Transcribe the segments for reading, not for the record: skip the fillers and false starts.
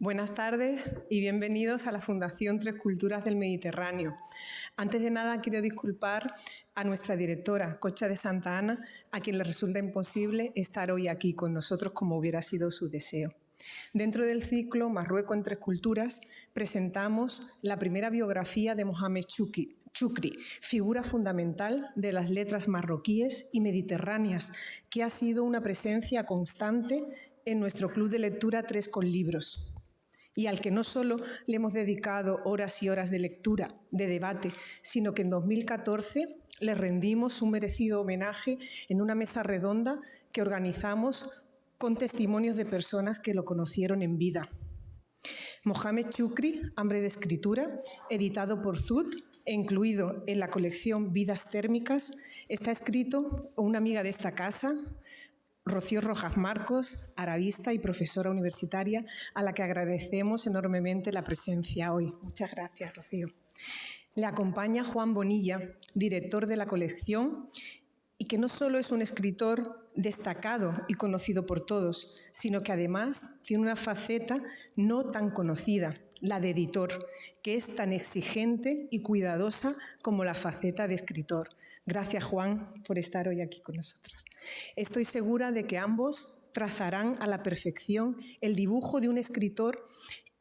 Buenas tardes y bienvenidos a la Fundación Tres Culturas del Mediterráneo. Antes de nada, quiero disculpar a nuestra directora, Concha de Santa Ana, a quien le resulta imposible estar hoy aquí con nosotros como hubiera sido su deseo. Dentro del ciclo Marruecos en Tres Culturas, presentamos la primera biografía de Mohamed Choukry, figura fundamental de las letras marroquíes y mediterráneas, que ha sido una presencia constante en nuestro club de lectura Tres con Libros, y al que no solo le hemos dedicado horas y horas de lectura, de debate, sino que en 2014 le rendimos un merecido homenaje en una mesa redonda que organizamos con testimonios de personas que lo conocieron en vida. Mohamed Choukry, Hambre de escritura, editado por Zud e incluido en la colección Vidas térmicas, está escrito por una amiga de esta casa, Rocío Rojas Marcos, arabista y profesora universitaria, a la que agradecemos enormemente la presencia hoy. Muchas gracias, Rocío. Le acompaña Juan Bonilla, director de la colección, y que no solo es un escritor destacado y conocido por todos, sino que además tiene una faceta no tan conocida, la de editor, que es tan exigente y cuidadosa como la faceta de escritor. Gracias, Juan, por estar hoy aquí con nosotros. Estoy segura de que ambos trazarán a la perfección el dibujo de un escritor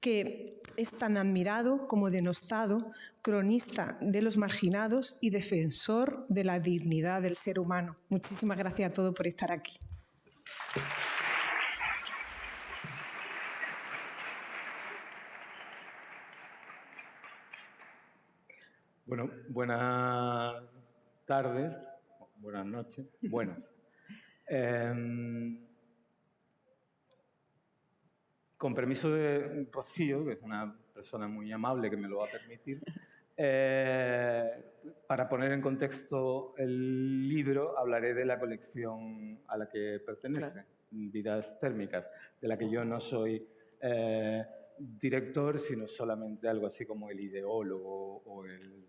que es tan admirado como denostado, cronista de los marginados y defensor de la dignidad del ser humano. Muchísimas gracias a todos por estar aquí. Bueno, buenas tardes, buenas noches, buenas. Con permiso de Rocío, que es una persona muy amable que me lo va a permitir, para poner en contexto el libro, hablaré de la colección a la que pertenece, claro. Vidas térmicas, de la que yo no soy director, sino solamente algo así como el ideólogo o el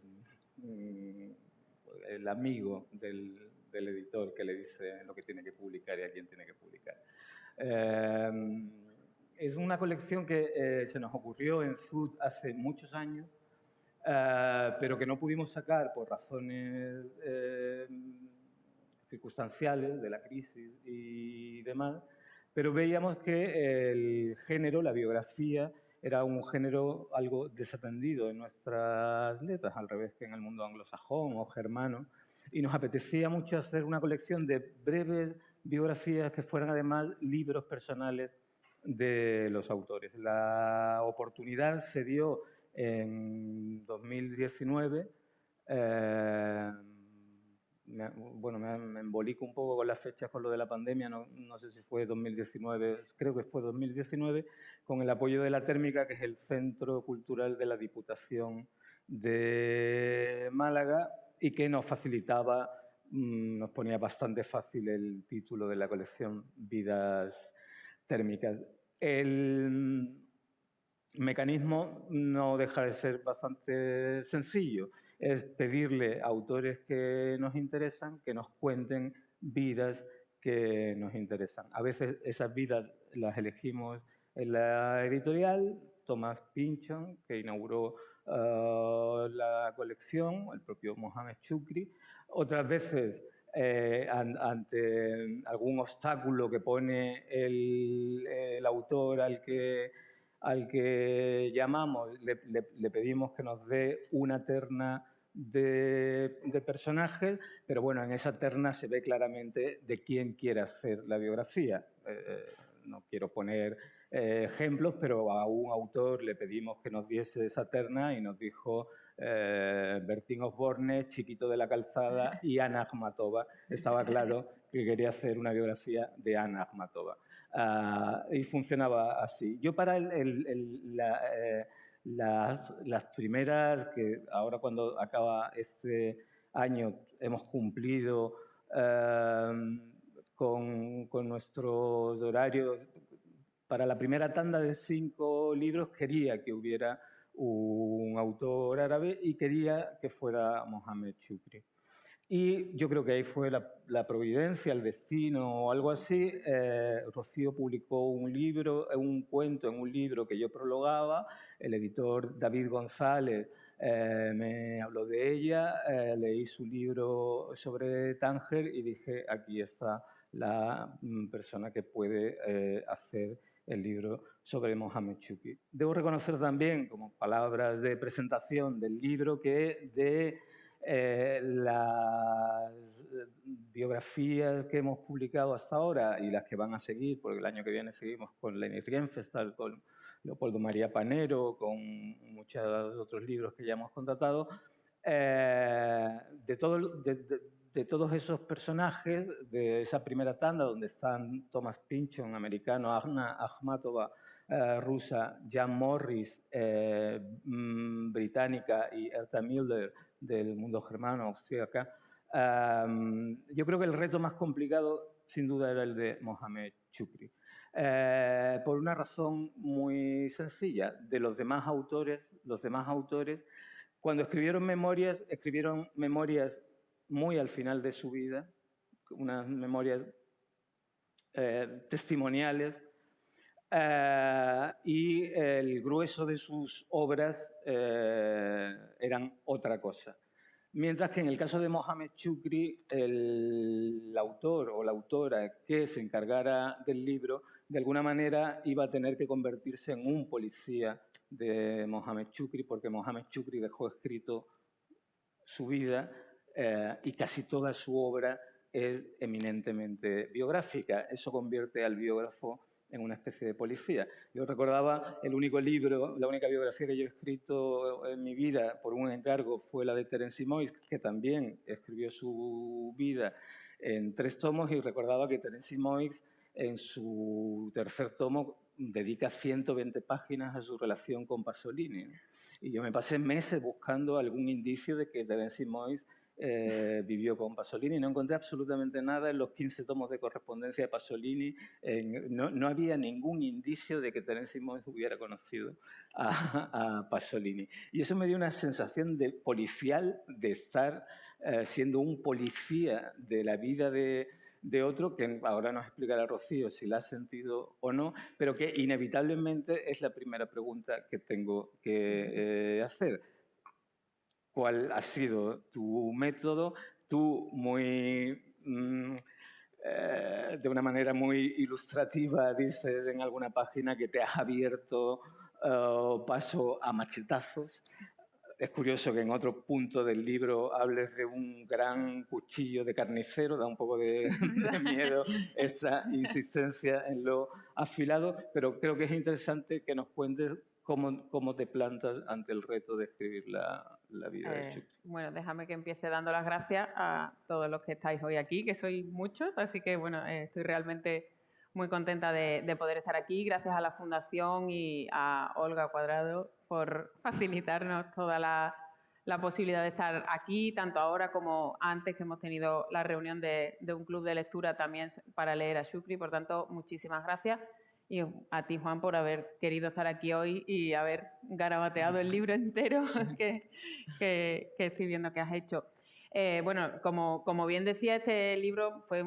amigo del editor que le dice lo que tiene que publicar y a quién tiene que publicar. Es una colección que se nos ocurrió en Zud hace muchos años, pero que no pudimos sacar por razones circunstanciales de la crisis y demás, pero veíamos que el género, la biografía, era un género algo desatendido en nuestras letras, al revés que en el mundo anglosajón o germano, y nos apetecía mucho hacer una colección de breves biografías que fueran además libros personales de los autores. La oportunidad se dio en 2019. Me embolico un poco con las fechas con lo de la pandemia, no sé si fue 2019, creo que fue 2019, con el apoyo de la Térmica, que es el Centro Cultural de la Diputación de Málaga, y que nos facilitaba, nos ponía bastante fácil el título de la colección Vidas térmicas. El mecanismo no deja de ser bastante sencillo. Es pedirle a autores que nos interesan que nos cuenten vidas que nos interesan. A veces esas vidas las elegimos en la editorial. Tomás Pynchon, que inauguró la colección, el propio Mohamed Choukry. Otras veces ante algún obstáculo que pone el autor al que llamamos, le pedimos que nos dé una terna de personajes, pero bueno, en esa terna se ve claramente de quién quiere hacer la biografía. No quiero poner ejemplos, pero a un autor le pedimos que nos diese esa terna y nos dijo Bertín Osborne, Chiquito de la Calzada y Ana Akhmatova. Estaba claro que quería hacer una biografía de Ana Akhmatova. Y funcionaba así. Yo para las primeras, que ahora cuando acaba este año hemos cumplido con nuestros horarios, para la primera tanda de 5 libros quería que hubiera un autor árabe y quería que fuera Mohamed Choukry. Y yo creo que ahí fue la providencia, el destino o algo así. Rocío publicó un libro, un cuento en un libro que yo prologaba. El editor David González me habló de ella, leí su libro sobre Tánger y dije, aquí está la persona que puede hacer el libro sobre Mohamed Chukri. Debo reconocer también, como palabras de presentación del libro, que de las biografías que hemos publicado hasta ahora y las que van a seguir, porque el año que viene seguimos con Leni Riefenstahl, con Leopoldo María Panero, con muchos otros libros que ya hemos contratado, de todos esos personajes, de esa primera tanda donde están Thomas Pynchon, americano, Anna Akhmatova, rusa, Jan Morris, británica, y Erta Müller, del mundo germano, austríaca. Yo creo que el reto más complicado, sin duda, era el de Mohamed Chukri. Por una razón muy sencilla. De los demás autores, cuando escribieron memorias muy al final de su vida, unas memorias testimoniales, y el grueso de sus obras eran otra cosa. Mientras que en el caso de Mohamed Chukri, el autor o la autora que se encargara del libro, de alguna manera iba a tener que convertirse en un policía de Mohamed Chukri, porque Mohamed Chukri dejó escrito su vida y casi toda su obra es eminentemente biográfica. Eso convierte al biógrafo en una especie de policía. Yo recordaba el único libro, la única biografía que yo he escrito en mi vida por un encargo fue la de Terence Simoes, que también escribió su vida en 3 tomos, y recordaba que Terence Simoes en su tercer tomo dedica 120 páginas a su relación con Pasolini. Y yo me pasé meses buscando algún indicio de que Terence Simoes vivió con Pasolini. No encontré absolutamente nada en los 15 tomos de correspondencia de Pasolini. No había ningún indicio de que Terence Simoes hubiera conocido a Pasolini. Y eso me dio una sensación de policial, de estar siendo un policía de la vida de otro, que ahora nos explicará Rocío si la ha sentido o no, pero que inevitablemente es la primera pregunta que tengo que hacer. ¿Cuál ha sido tu método? Tú de una manera muy ilustrativa dices en alguna página que te has abierto paso a machetazos. Es curioso que en otro punto del libro hables de un gran cuchillo de carnicero, da un poco de miedo esa insistencia en lo afilado, pero creo que es interesante que nos cuentes cómo te plantas ante el reto de escribir la vida de Chukri. Bueno, déjame que empiece dando las gracias a todos los que estáis hoy aquí, que sois muchos, así que bueno, estoy realmente muy contenta de poder estar aquí. Gracias a la Fundación y a Olga Cuadrado por facilitarnos toda la posibilidad de estar aquí, tanto ahora como antes, que hemos tenido la reunión de un club de lectura también para leer a Chukri. Por tanto, muchísimas gracias. Y a ti, Juan, por haber querido estar aquí hoy y haber garabateado el libro entero que estoy viendo que has hecho. Bueno, como bien decía, este libro fue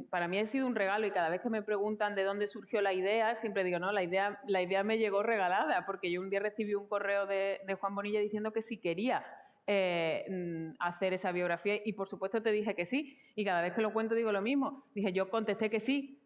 para mí ha sido un regalo, y cada vez que me preguntan de dónde surgió la idea, siempre digo, no, la idea me llegó regalada, porque yo un día recibí un correo de Juan Bonilla diciendo que si quería hacer esa biografía, y por supuesto te dije que sí, y cada vez que lo cuento digo lo mismo. Dije, yo contesté que sí,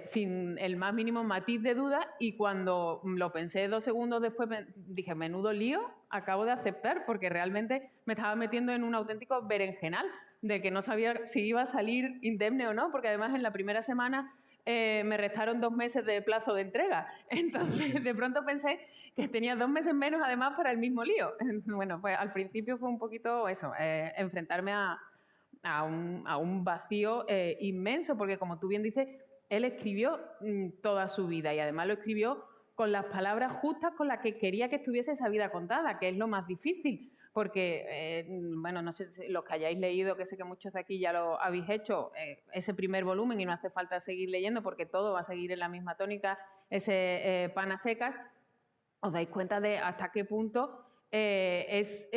sin el más mínimo matiz de duda, y cuando lo pensé 2 segundos después dije, menudo lío acabo de aceptar, porque realmente me estaba metiendo en un auténtico berenjenal de que no sabía si iba a salir indemne o no, porque además en la primera semana me restaron 2 meses de plazo de entrega. Entonces de pronto pensé que tenía 2 meses menos además para el mismo lío. Bueno, pues al principio fue un poquito eso, enfrentarme a un vacío inmenso, porque como tú bien dices, él escribió toda su vida, y además lo escribió con las palabras justas con las que quería que estuviese esa vida contada, que es lo más difícil, porque, bueno, no sé si los que hayáis leído, que sé que muchos de aquí ya lo habéis hecho, ese primer volumen, y no hace falta seguir leyendo porque todo va a seguir en la misma tónica, ese pan a secas, os dais cuenta de hasta qué punto es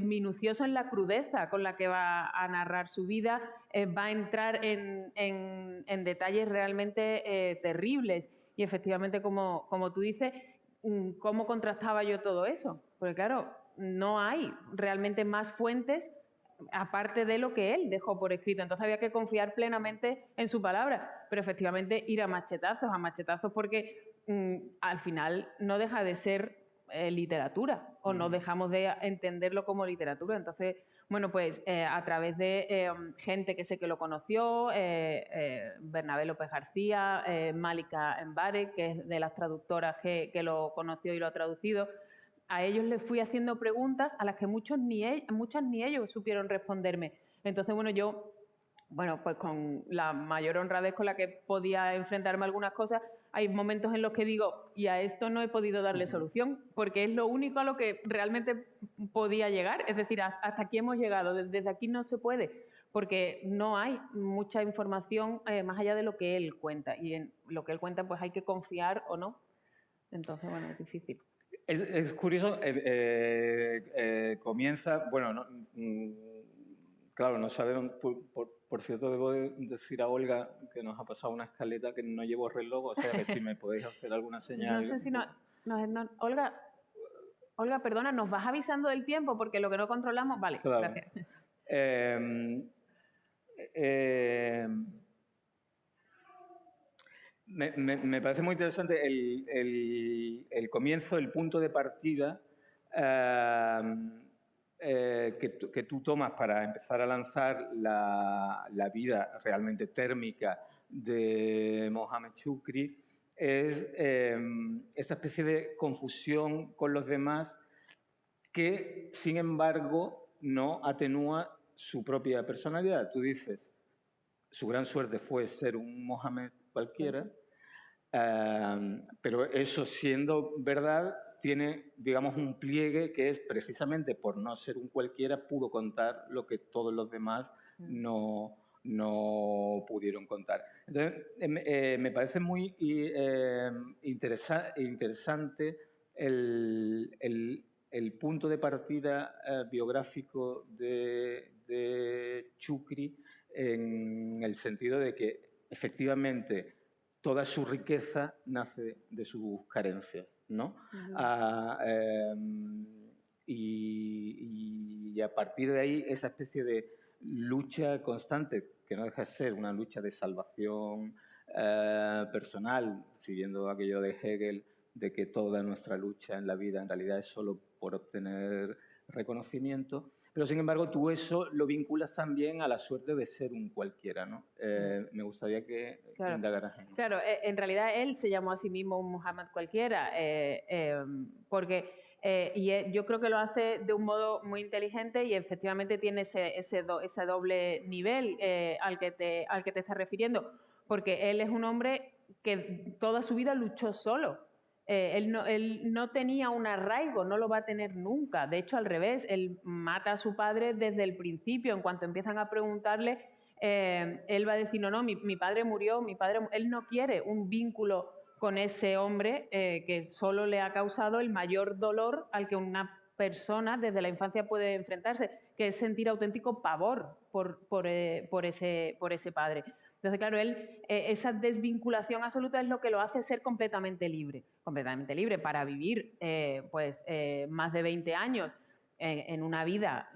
minucioso en la crudeza con la que va a narrar su vida, va a entrar en detalles realmente terribles. Y efectivamente, como tú dices, ¿cómo contrastaba yo todo eso? Porque claro, no hay realmente más fuentes aparte de lo que él dejó por escrito. Entonces había que confiar plenamente en su palabra, pero efectivamente ir a machetazos porque al final no deja de ser literatura, o no dejamos de entenderlo como literatura. Entonces, bueno, pues a través de gente que sé que lo conoció, Bernabé López García, Malika Mbarek, que es de las traductoras que lo conoció y lo ha traducido, a ellos les fui haciendo preguntas a las que muchas ni ellos supieron responderme. Entonces, pues con la mayor honradez con la que podía enfrentarme a algunas cosas, hay momentos en los que digo, y a esto no he podido darle solución, porque es lo único a lo que realmente podía llegar. Es decir, hasta aquí hemos llegado, desde aquí no se puede, porque no hay mucha información más allá de lo que él cuenta. Y en lo que él cuenta, pues hay que confiar o no. Entonces, bueno, es difícil. Es curioso, comienza, bueno, claro, no sabemos, por cierto, debo decir a Olga que nos ha pasado una escaleta que no llevo reloj, o sea que si me podéis hacer alguna señal. No sé si Olga, perdona, ¿nos vas avisando del tiempo? Porque lo que no controlamos... Vale, claro. Gracias. Me parece muy interesante el comienzo, el punto de partida que tú tomas para empezar a lanzar la vida realmente térmica de Mohamed Shukri. Es esta especie de confusión con los demás que, sin embargo, no atenúa su propia personalidad. Tú dices, su gran suerte fue ser un Mohamed cualquiera, pero eso, siendo verdad, tiene, digamos, un pliegue que es precisamente por no ser un cualquiera, pudo contar lo que todos los demás no pudieron contar. Entonces, me parece muy interesante el punto de partida biográfico de Shukri, en el sentido de que efectivamente toda su riqueza nace de sus carencias, ¿no? Y a partir de ahí, esa especie de lucha constante, que no deja de ser una lucha de salvación personal, siguiendo aquello de Hegel, de que toda nuestra lucha en la vida en realidad es solo por obtener reconocimiento. Pero, sin embargo, tú eso lo vinculas también a la suerte de ser un cualquiera, ¿no? Me gustaría que indagaras en eso. Claro, en realidad él se llamó a sí mismo un Muhammad cualquiera, porque yo creo que lo hace de un modo muy inteligente y efectivamente tiene ese doble nivel al que te estás refiriendo, porque él es un hombre que toda su vida luchó solo. Él no tenía un arraigo, no lo va a tener nunca. De hecho, al revés, él mata a su padre desde el principio. En cuanto empiezan a preguntarle, él va a decir, no, mi padre murió, él no quiere un vínculo con ese hombre que solo le ha causado el mayor dolor al que una persona desde la infancia puede enfrentarse, que es sentir auténtico pavor por ese padre. Entonces, claro, esa desvinculación absoluta es lo que lo hace ser completamente libre para vivir más de 20 años en una vida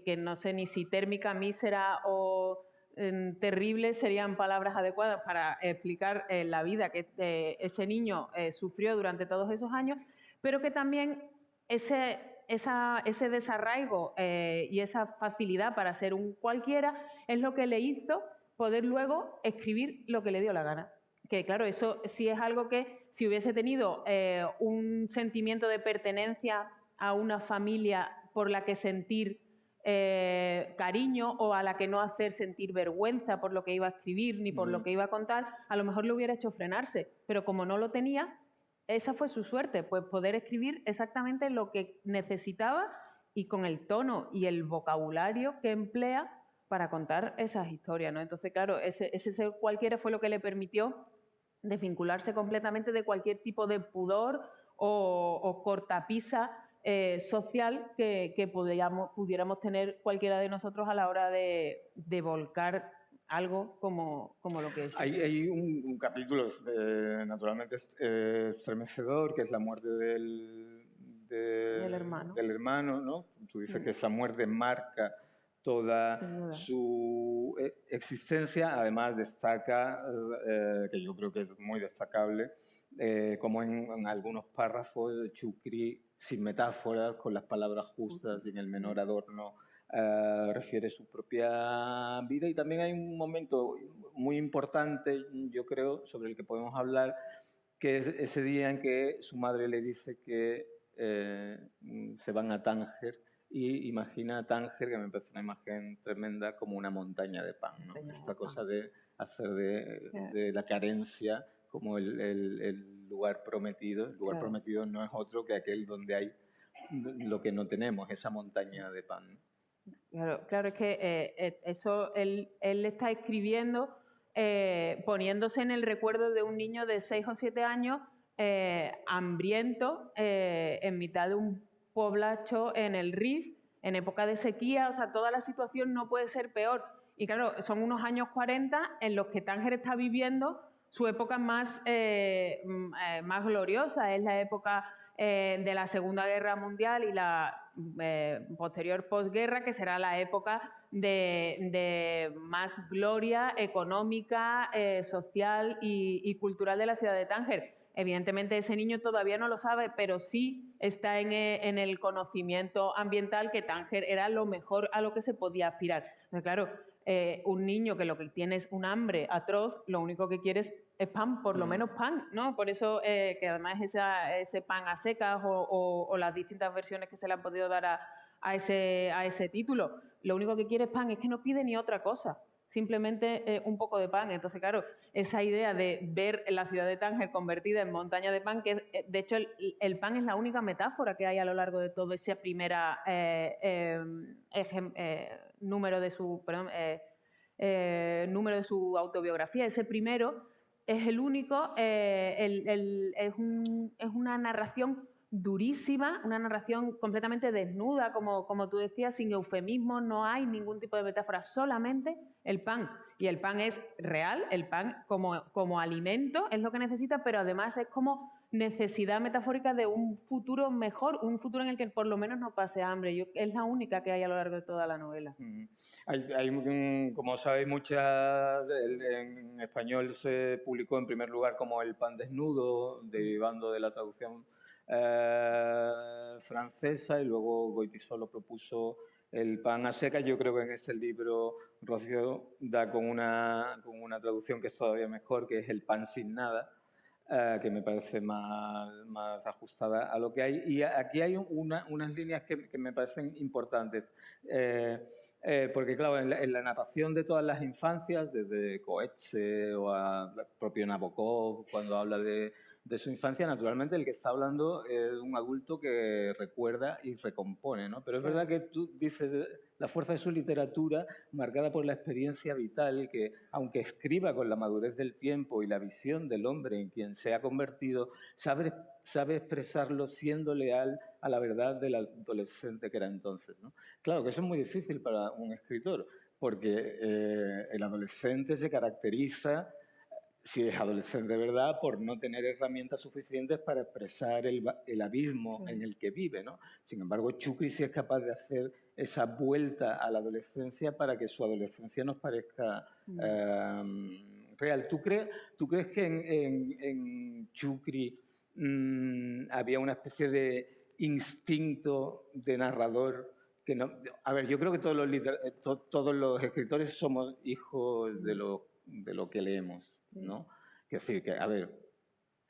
que no sé ni si térmica, mísera o terrible serían palabras adecuadas para explicar la vida que ese niño sufrió durante todos esos años, pero que también ese desarraigo y esa facilidad para ser un cualquiera es lo que le hizo poder luego escribir lo que le dio la gana. Que claro, eso sí es algo que si hubiese tenido un sentimiento de pertenencia a una familia por la que sentir cariño o a la que no hacer sentir vergüenza por lo que iba a escribir ni por lo que iba a contar, a lo mejor le hubiera hecho frenarse, pero como no lo tenía, esa fue su suerte, pues poder escribir exactamente lo que necesitaba y con el tono y el vocabulario que emplea para contar esas historias, ¿no? Entonces, claro, ese ser cualquiera fue lo que le permitió desvincularse completamente de cualquier tipo de pudor o cortapisa social que pudiéramos tener cualquiera de nosotros a la hora de volcar algo como lo que es. Hay un capítulo naturalmente estremecedor, que es la muerte del hermano, ¿no? Tú dices que esa muerte marca toda su existencia. Además destaca, que yo creo que es muy destacable, como en algunos párrafos Chucri, sin metáforas, con las palabras justas, sin el menor adorno, refiere su propia vida. Y también hay un momento muy importante, yo creo, sobre el que podemos hablar, que es ese día en que su madre le dice que se van a Tánger, y imagina a Tánger, que me parece una imagen tremenda, como una montaña de pan, ¿no? Esta cosa de hacer de la carencia como el lugar prometido. El lugar prometido no es otro que aquel donde hay lo que no tenemos, esa montaña de pan, ¿no? Claro, es que eso él está escribiendo poniéndose en el recuerdo de un niño de 6 o 7 años hambriento en mitad de un poblacho en el Rif, en época de sequía. O sea, toda la situación no puede ser peor. Y claro, son unos años 40 en los que Tánger está viviendo su época más gloriosa. Es la época de la Segunda Guerra Mundial y la posterior posguerra, que será la época de más gloria económica, social y cultural de la ciudad de Tánger. Evidentemente ese niño todavía no lo sabe, pero sí está en el conocimiento ambiental que Tánger era lo mejor a lo que se podía aspirar. Entonces, claro, un niño que lo que tiene es un hambre atroz, lo único que quiere es pan, por lo menos pan, ¿no? Por eso que además ese pan a secas o las distintas versiones que se le han podido dar a ese título, lo único que quiere es pan, es que no pide ni otra cosa, simplemente un poco de pan. Entonces, claro, esa idea de ver la ciudad de Tánger convertida en montaña de pan, que de hecho el pan es la única metáfora que hay a lo largo de todo ese primera número de su autobiografía. Ese primero es el único, es una narración durísima, una narración completamente desnuda, como tú decías, sin eufemismo, no hay ningún tipo de metáfora, solamente el pan. Y el pan es real, el pan como alimento es lo que necesita, pero además es como necesidad metafórica de un futuro mejor, un futuro en el que por lo menos no pase hambre. Es la única que hay a lo largo de toda la novela. Hay, como sabéis, muchas. En español se publicó en primer lugar como El pan desnudo, derivando de la traducción francesa, y luego Goytisolo propuso El pan a secas. Yo creo que en este libro Rocío da con una traducción que es todavía mejor, que es El pan sin nada, que me parece más ajustada a lo que hay. Y aquí hay unas líneas que me parecen importantes. Porque, claro, en la narración de todas las infancias, desde Coetze o a propio Nabokov, cuando habla de su infancia, naturalmente el que está hablando es un adulto que recuerda y recompone, ¿no? Pero es verdad que tú dices la fuerza de su literatura, marcada por la experiencia vital, que aunque escriba con la madurez del tiempo y la visión del hombre en quien se ha convertido, sabe expresarlo siendo leal a la verdad del adolescente que era entonces, ¿no? Claro que eso es muy difícil para un escritor, porque el adolescente se caracteriza, si es adolescente de verdad, por no tener herramientas suficientes para expresar el abismo en el que vive, ¿no? Sin embargo, Chucri sí es capaz de hacer esa vuelta a la adolescencia para que su adolescencia nos parezca real. ¿Tú crees que en Chucri había una especie de instinto de narrador que no? A ver, yo creo que todos los escritores somos hijos de lo que leemos, ¿no? Es decir, que, a ver,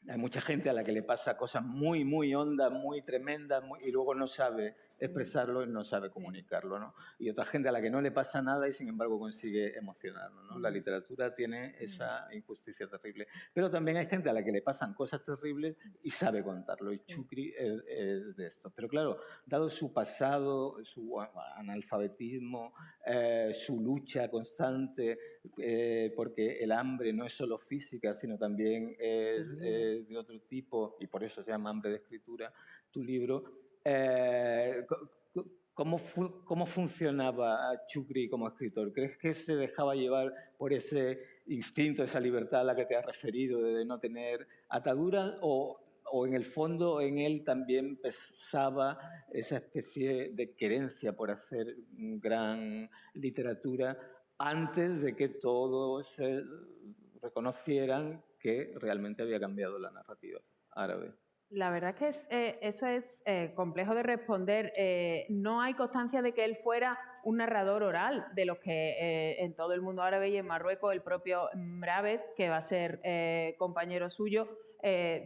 hay mucha gente a la que le pasa cosas muy, muy hondas, muy tremendas, y luego no sabe expresarlo y no sabe comunicarlo, ¿no? Y otra gente a la que no le pasa nada y sin embargo consigue emocionarlo, ¿no? La literatura tiene esa injusticia terrible. Pero también hay gente a la que le pasan cosas terribles y sabe contarlo, y Chucri es de esto. Pero claro, dado su pasado, su analfabetismo, su lucha constante, porque el hambre no es solo física, sino también es de otro tipo, y por eso se llama Hambre de escritura, tu libro, ¿Cómo funcionaba Shukri como escritor? ¿Crees que se dejaba llevar por ese instinto, esa libertad a la que te has referido, de no tener ataduras? ¿O en el fondo en él también pesaba esa especie de querencia por hacer gran literatura antes de que todos se reconocieran que realmente había cambiado la narrativa árabe? La verdad es que eso es complejo de responder. No hay constancia de que él fuera un narrador oral, de los que en todo el mundo árabe y en Marruecos el propio Mravet, que va a ser compañero suyo,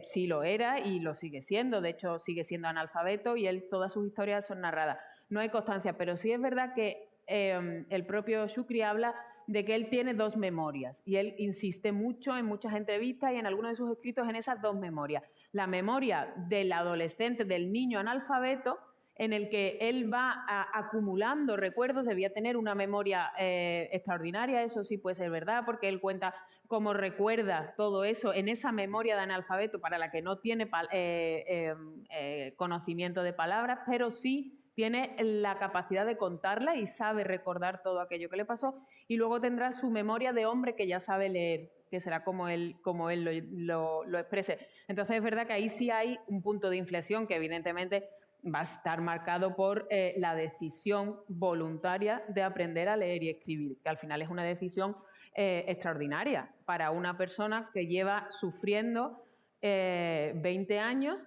sí lo era y lo sigue siendo. De hecho, sigue siendo analfabeto y todas sus historias son narradas. No hay constancia, pero sí es verdad que el propio Shukri habla de que él tiene dos memorias y él insiste mucho en muchas entrevistas y en algunos de sus escritos en esas dos memorias. La memoria del adolescente, del niño analfabeto, en el que él va acumulando recuerdos, debía tener una memoria extraordinaria, eso sí puede ser verdad, porque él cuenta cómo recuerda todo eso en esa memoria de analfabeto para la que no tiene conocimiento de palabras, pero sí tiene la capacidad de contarla y sabe recordar todo aquello que le pasó, y luego tendrá su memoria de hombre que ya sabe leer, que será como él lo exprese. Entonces es verdad que ahí sí hay un punto de inflexión que evidentemente va a estar marcado por la decisión voluntaria de aprender a leer y escribir, que al final es una decisión extraordinaria para una persona que lleva sufriendo 20 años,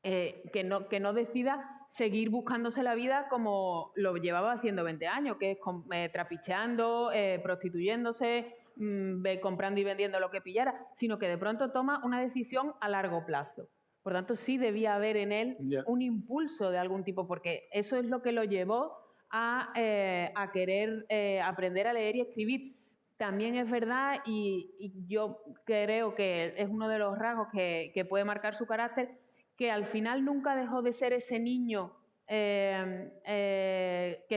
que no decida seguir buscándose la vida como lo llevaba haciendo 20 años, que es trapicheando, prostituyéndose, comprando y vendiendo lo que pillara, sino que de pronto toma una decisión a largo plazo. Por tanto, sí debía haber en él un impulso de algún tipo, porque eso es lo que lo llevó a querer aprender a leer y escribir. También es verdad, y yo creo que es uno de los rasgos que puede marcar su carácter, que al final nunca dejó de ser ese niño que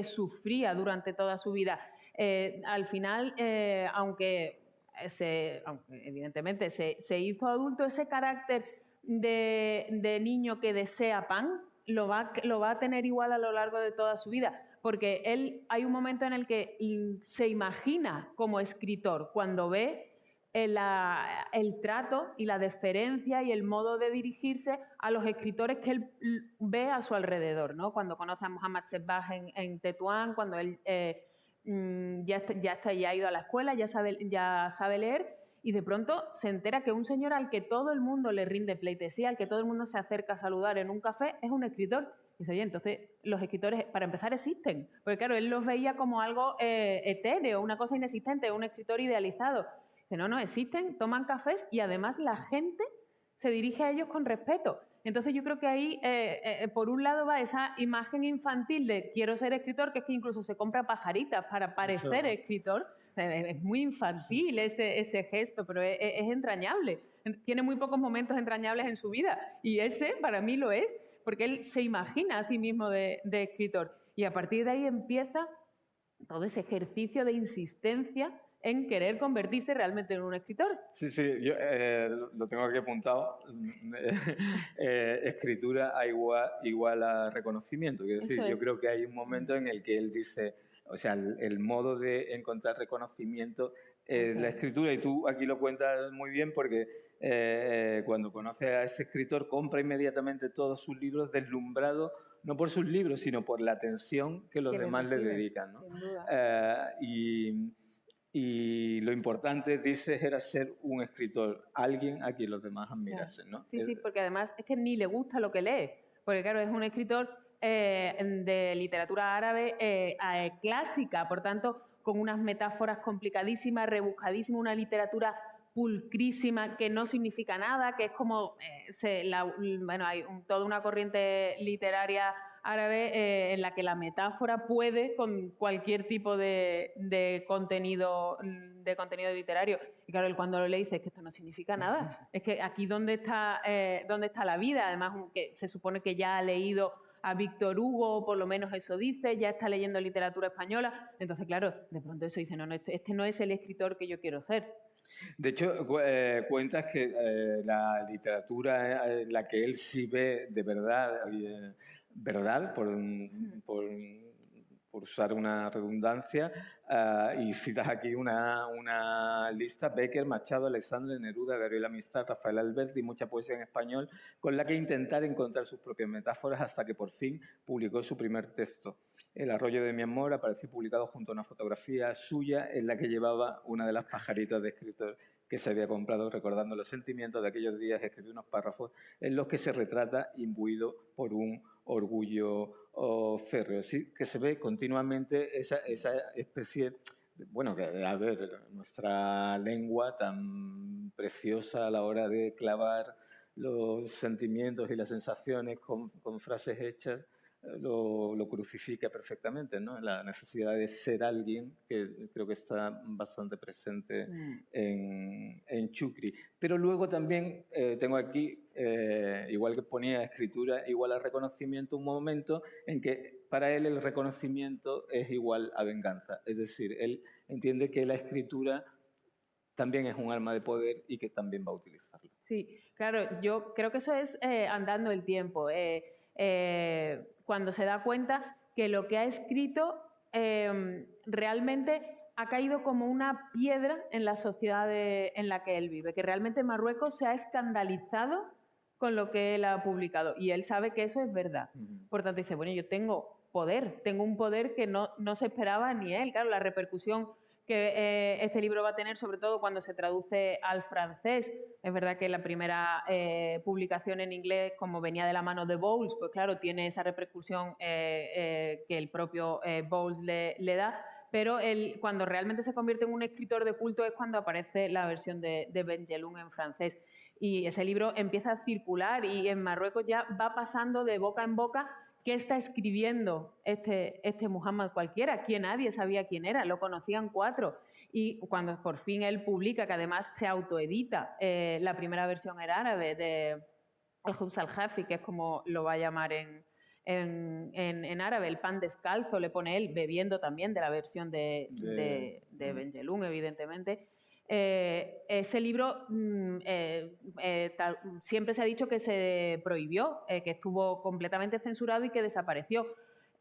sufría durante toda su vida. Al final, aunque evidentemente se hizo adulto, ese carácter de niño que desea pan lo va a tener igual a lo largo de toda su vida, porque hay un momento en el que se imagina como escritor cuando ve el trato y la deferencia y el modo de dirigirse a los escritores que él ve a su alrededor, ¿no? Cuando conoce a Mohammad Shahbaz en Tetuán, cuando él ya ha ido a la escuela, ya sabe leer, y de pronto se entera que un señor al que todo el mundo le rinde pleitesía, al que todo el mundo se acerca a saludar en un café, es un escritor. Y dice, oye, entonces los escritores, para empezar, existen. Porque claro, él los veía como algo etéreo, una cosa inexistente, un escritor idealizado. Dice, no, existen, toman cafés y además la gente se dirige a ellos con respeto. Entonces yo creo que ahí, por un lado, va esa imagen infantil de quiero ser escritor, que es que incluso se compra pajaritas para parecer escritor. Es muy infantil ese gesto, pero es entrañable. Tiene muy pocos momentos entrañables en su vida y ese para mí lo es, porque él se imagina a sí mismo de escritor. Y a partir de ahí empieza todo ese ejercicio de insistencia en querer convertirse realmente en un escritor. Sí, yo lo tengo aquí apuntado. Escritura igual a reconocimiento. Quiero decir, yo creo que hay un momento en el que él dice, o sea, el modo de encontrar reconocimiento es la escritura, y tú aquí lo cuentas muy bien porque cuando conoce a ese escritor compra inmediatamente todos sus libros deslumbrado, no por sus libros, sino por la atención que los demás le dedican, ¿no? Sin duda. Y lo importante, dices, era ser un escritor, alguien a quien los demás admirasen, ¿no? Sí, porque además es que ni le gusta lo que lee, porque claro, es un escritor de literatura árabe clásica, por tanto, con unas metáforas complicadísimas, rebuscadísimas, una literatura pulcrísima que no significa nada, que es como, hay toda una corriente literaria árabe en la que la metáfora puede con cualquier tipo de contenido literario. Y claro, él cuando lo lee dice, es que esto no significa nada. Es que aquí ¿dónde está la vida? Además, que se supone que ya ha leído a Víctor Hugo, por lo menos eso dice, ya está leyendo literatura española. Entonces, claro, de pronto eso dice, no, este no es el escritor que yo quiero ser. De hecho, cuentas que la literatura en la que él sí ve de verdad, verdad, por usar una redundancia, y citas aquí una lista: Becker, Machado, Alexandre, Neruda, Gabriela Mistral, Rafael Alberti, mucha poesía en español, con la que intentar encontrar sus propias metáforas hasta que por fin publicó su primer texto. El arroyo de mi amor apareció publicado junto a una fotografía suya en la que llevaba una de las pajaritas de escritor que se había comprado, recordando los sentimientos de aquellos días. Escribió unos párrafos en los que se retrata imbuido por un orgullo férreo. Sí, que se ve continuamente esa especie, bueno, que a ver, nuestra lengua tan preciosa a la hora de clavar los sentimientos y las sensaciones con frases hechas, lo crucifica perfectamente, ¿no? La necesidad de ser alguien, que creo que está bastante presente en Chucri. Pero luego también tengo aquí, igual que ponía escritura igual a reconocimiento, un momento en que para él el reconocimiento es igual a venganza. Es decir, él entiende que la escritura también es un arma de poder y que también va a utilizarlo. Sí, claro, yo creo que eso es andando el tiempo. Cuando se da cuenta que lo que ha escrito realmente ha caído como una piedra en la sociedad en la que él vive, que realmente Marruecos se ha escandalizado con lo que él ha publicado y él sabe que eso es verdad. Por tanto, dice, bueno, yo tengo poder, tengo un poder que no se esperaba ni él. Claro, la repercusión que este libro va a tener, sobre todo cuando se traduce al francés. Es verdad que la primera publicación en inglés, como venía de la mano de Bowles, pues claro, tiene esa repercusión que el propio Bowles le da, pero cuando realmente se convierte en un escritor de culto es cuando aparece la versión de Benjelloun en francés. Y ese libro empieza a circular y en Marruecos ya va pasando de boca en boca. ¿Qué está escribiendo este Muhammad cualquiera? Que nadie sabía quién era, lo conocían 4. Y cuando por fin él publica, que además se autoedita la primera versión en árabe de Al-Hubs al-Jafi, que es como lo va a llamar en árabe, el pan descalzo, le pone él, bebiendo también de la versión de Benjelloun, evidentemente. Ese libro siempre se ha dicho que se prohibió, que estuvo completamente censurado y que desapareció.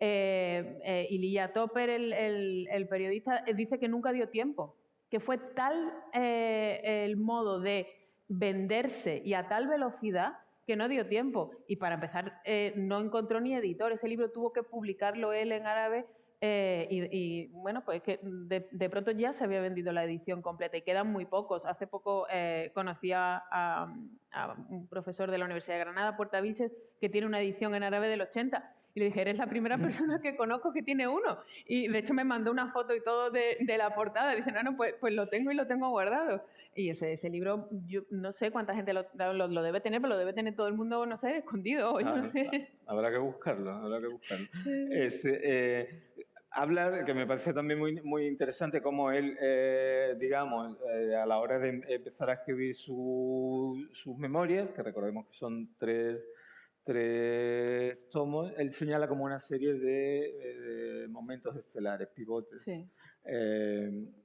Iliya Topper, el periodista, dice que nunca dio tiempo, que fue tal el modo de venderse y a tal velocidad que no dio tiempo. Y para empezar, no encontró ni editor. Ese libro tuvo que publicarlo él en árabe. Y bueno, pues que de pronto ya se había vendido la edición completa y quedan muy pocos. Hace poco conocí a un profesor de la Universidad de Granada, Puerta Vilches, que tiene una edición en árabe del 80. Y le dije, eres la primera persona que conozco que tiene uno. Y de hecho me mandó una foto y todo de la portada. Dice, no, pues lo tengo y lo tengo guardado. Y ese libro, yo no sé cuánta gente lo debe tener, pero lo debe tener todo el mundo, no sé, escondido. Yo no sé. Habrá que buscarlo, Habla, que me parece también muy, muy interesante, cómo él, digamos, a la hora de empezar a escribir sus memorias, que recordemos que son tres tomos, él señala como una serie de momentos estelares, pivotes, Sí.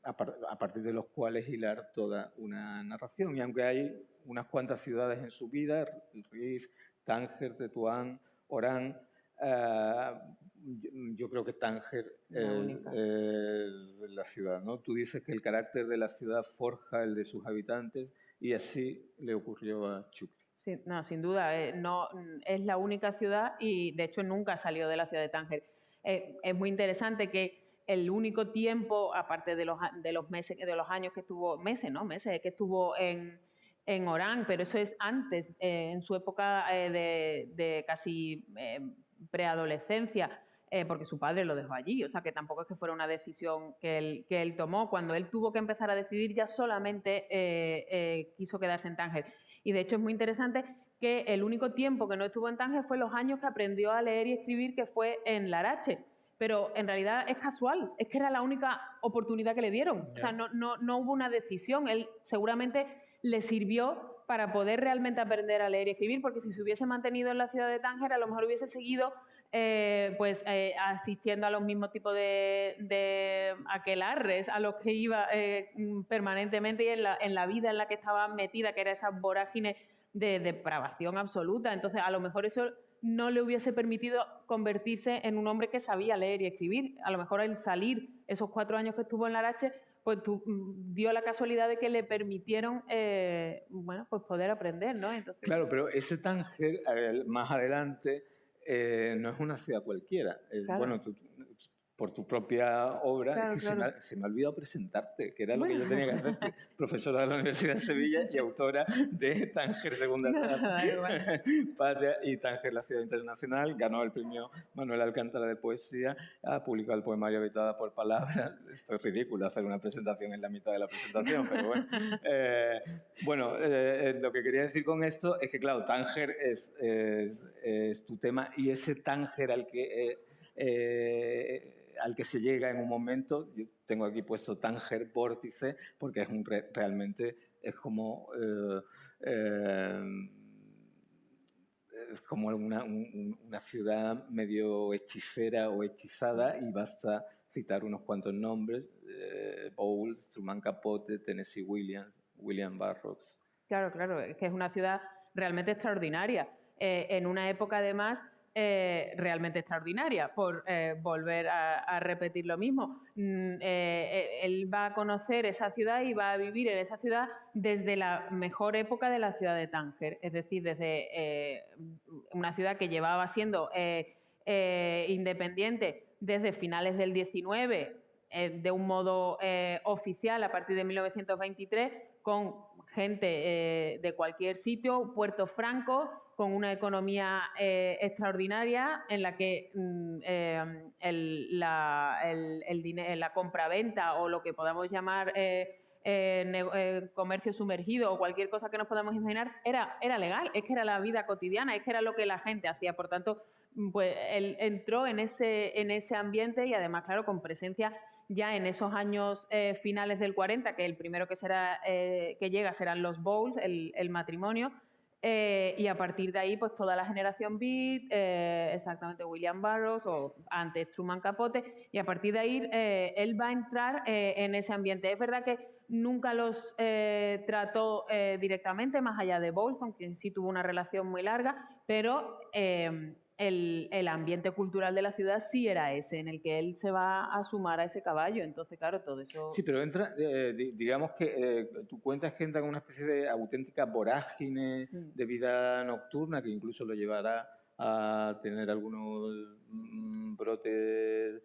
a partir de los cuales hilar toda una narración. Y aunque hay unas cuantas ciudades en su vida, Rif, Tánger, Tetuán, Orán, yo creo que Tánger es la ciudad, ¿no? Tú dices que el carácter de la ciudad forja el de sus habitantes y así le ocurrió a Chucri. Sí, no, sin duda, no, es la única ciudad y de hecho nunca salió de la ciudad de Tánger. Es muy interesante que el único tiempo, aparte de los meses, de los años que estuvo, meses que estuvo en Orán, pero eso es antes, en su época de casi preadolescencia, porque su padre lo dejó allí, o sea que tampoco es que fuera una decisión que él tomó. Cuando él tuvo que empezar a decidir ya solamente quiso quedarse en Tánger. Y de hecho es muy interesante que el único tiempo que no estuvo en Tánger fue los años que aprendió a leer y escribir, que fue en Larache. Pero en realidad es casual, es que era la única oportunidad que le dieron. O sea, no hubo una decisión. Él seguramente le sirvió para poder realmente aprender a leer y escribir, porque si se hubiese mantenido en la ciudad de Tánger, a lo mejor hubiese seguido asistiendo a los mismos tipos de aquelarres a los que iba permanentemente y en la vida en la que estaba metida, que era esa vorágine de depravación absoluta. Entonces, a lo mejor eso no le hubiese permitido convertirse en un hombre que sabía leer y escribir. A lo mejor el salir esos 4 años que estuvo en Larache, pues dio la casualidad de que le permitieron pues poder aprender, ¿no? Entonces, claro, pero ese Tánger, más adelante, no es una ciudad cualquiera. Claro. Bueno, por tu propia obra, claro, es que claro. se me ha olvidado presentarte, que era lo que yo tenía que hacer, profesora de la Universidad de Sevilla y autora de Tánger, Segunda Patria y Tánger, la ciudad internacional. Ganó el premio Manuel Alcántara de poesía, ha publicado el poemario Habitada por Palabras. Esto es ridículo, hacer una presentación en la mitad de la presentación, pero bueno. Lo que quería decir con esto es que, claro, Tánger es tu tema, y ese Tánger al que se llega en un momento, yo tengo aquí puesto Tánger Vórtice, porque realmente es como una ciudad medio hechicera o hechizada, y basta citar unos cuantos nombres: Bowles, Truman Capote, Tennessee Williams, William Burroughs. Claro, es que es una ciudad realmente extraordinaria, en una época además realmente extraordinaria, por volver a repetir lo mismo. Él va a conocer esa ciudad y va a vivir en esa ciudad desde la mejor época de la ciudad de Tánger, es decir, desde una ciudad que llevaba siendo independiente desde finales del 19, de un modo oficial a partir de 1923, con gente de cualquier sitio, puertos francos, con una economía extraordinaria en la que la compraventa, o lo que podamos llamar comercio sumergido, o cualquier cosa que nos podamos imaginar, era legal. Es que era la vida cotidiana, es que era lo que la gente hacía. Por tanto, pues él entró en ese ambiente, y además, claro, con presencia ya en esos años finales del 40, que el primero que llega serán los Bowles, el matrimonio, y a partir de ahí, pues toda la generación Beat, exactamente William Burroughs, o antes Truman Capote, y a partir de ahí él va a entrar en ese ambiente. Es verdad que nunca los trató directamente, más allá de Bowles, con quien sí tuvo una relación muy larga, pero el ambiente cultural de la ciudad sí era ese, en el que él se va a sumar a ese caballo. Entonces, claro, todo eso... Sí, pero entra, digamos que tú cuentas que entra en una especie de auténtica vorágine de vida nocturna, que incluso lo llevará a tener algunos brotes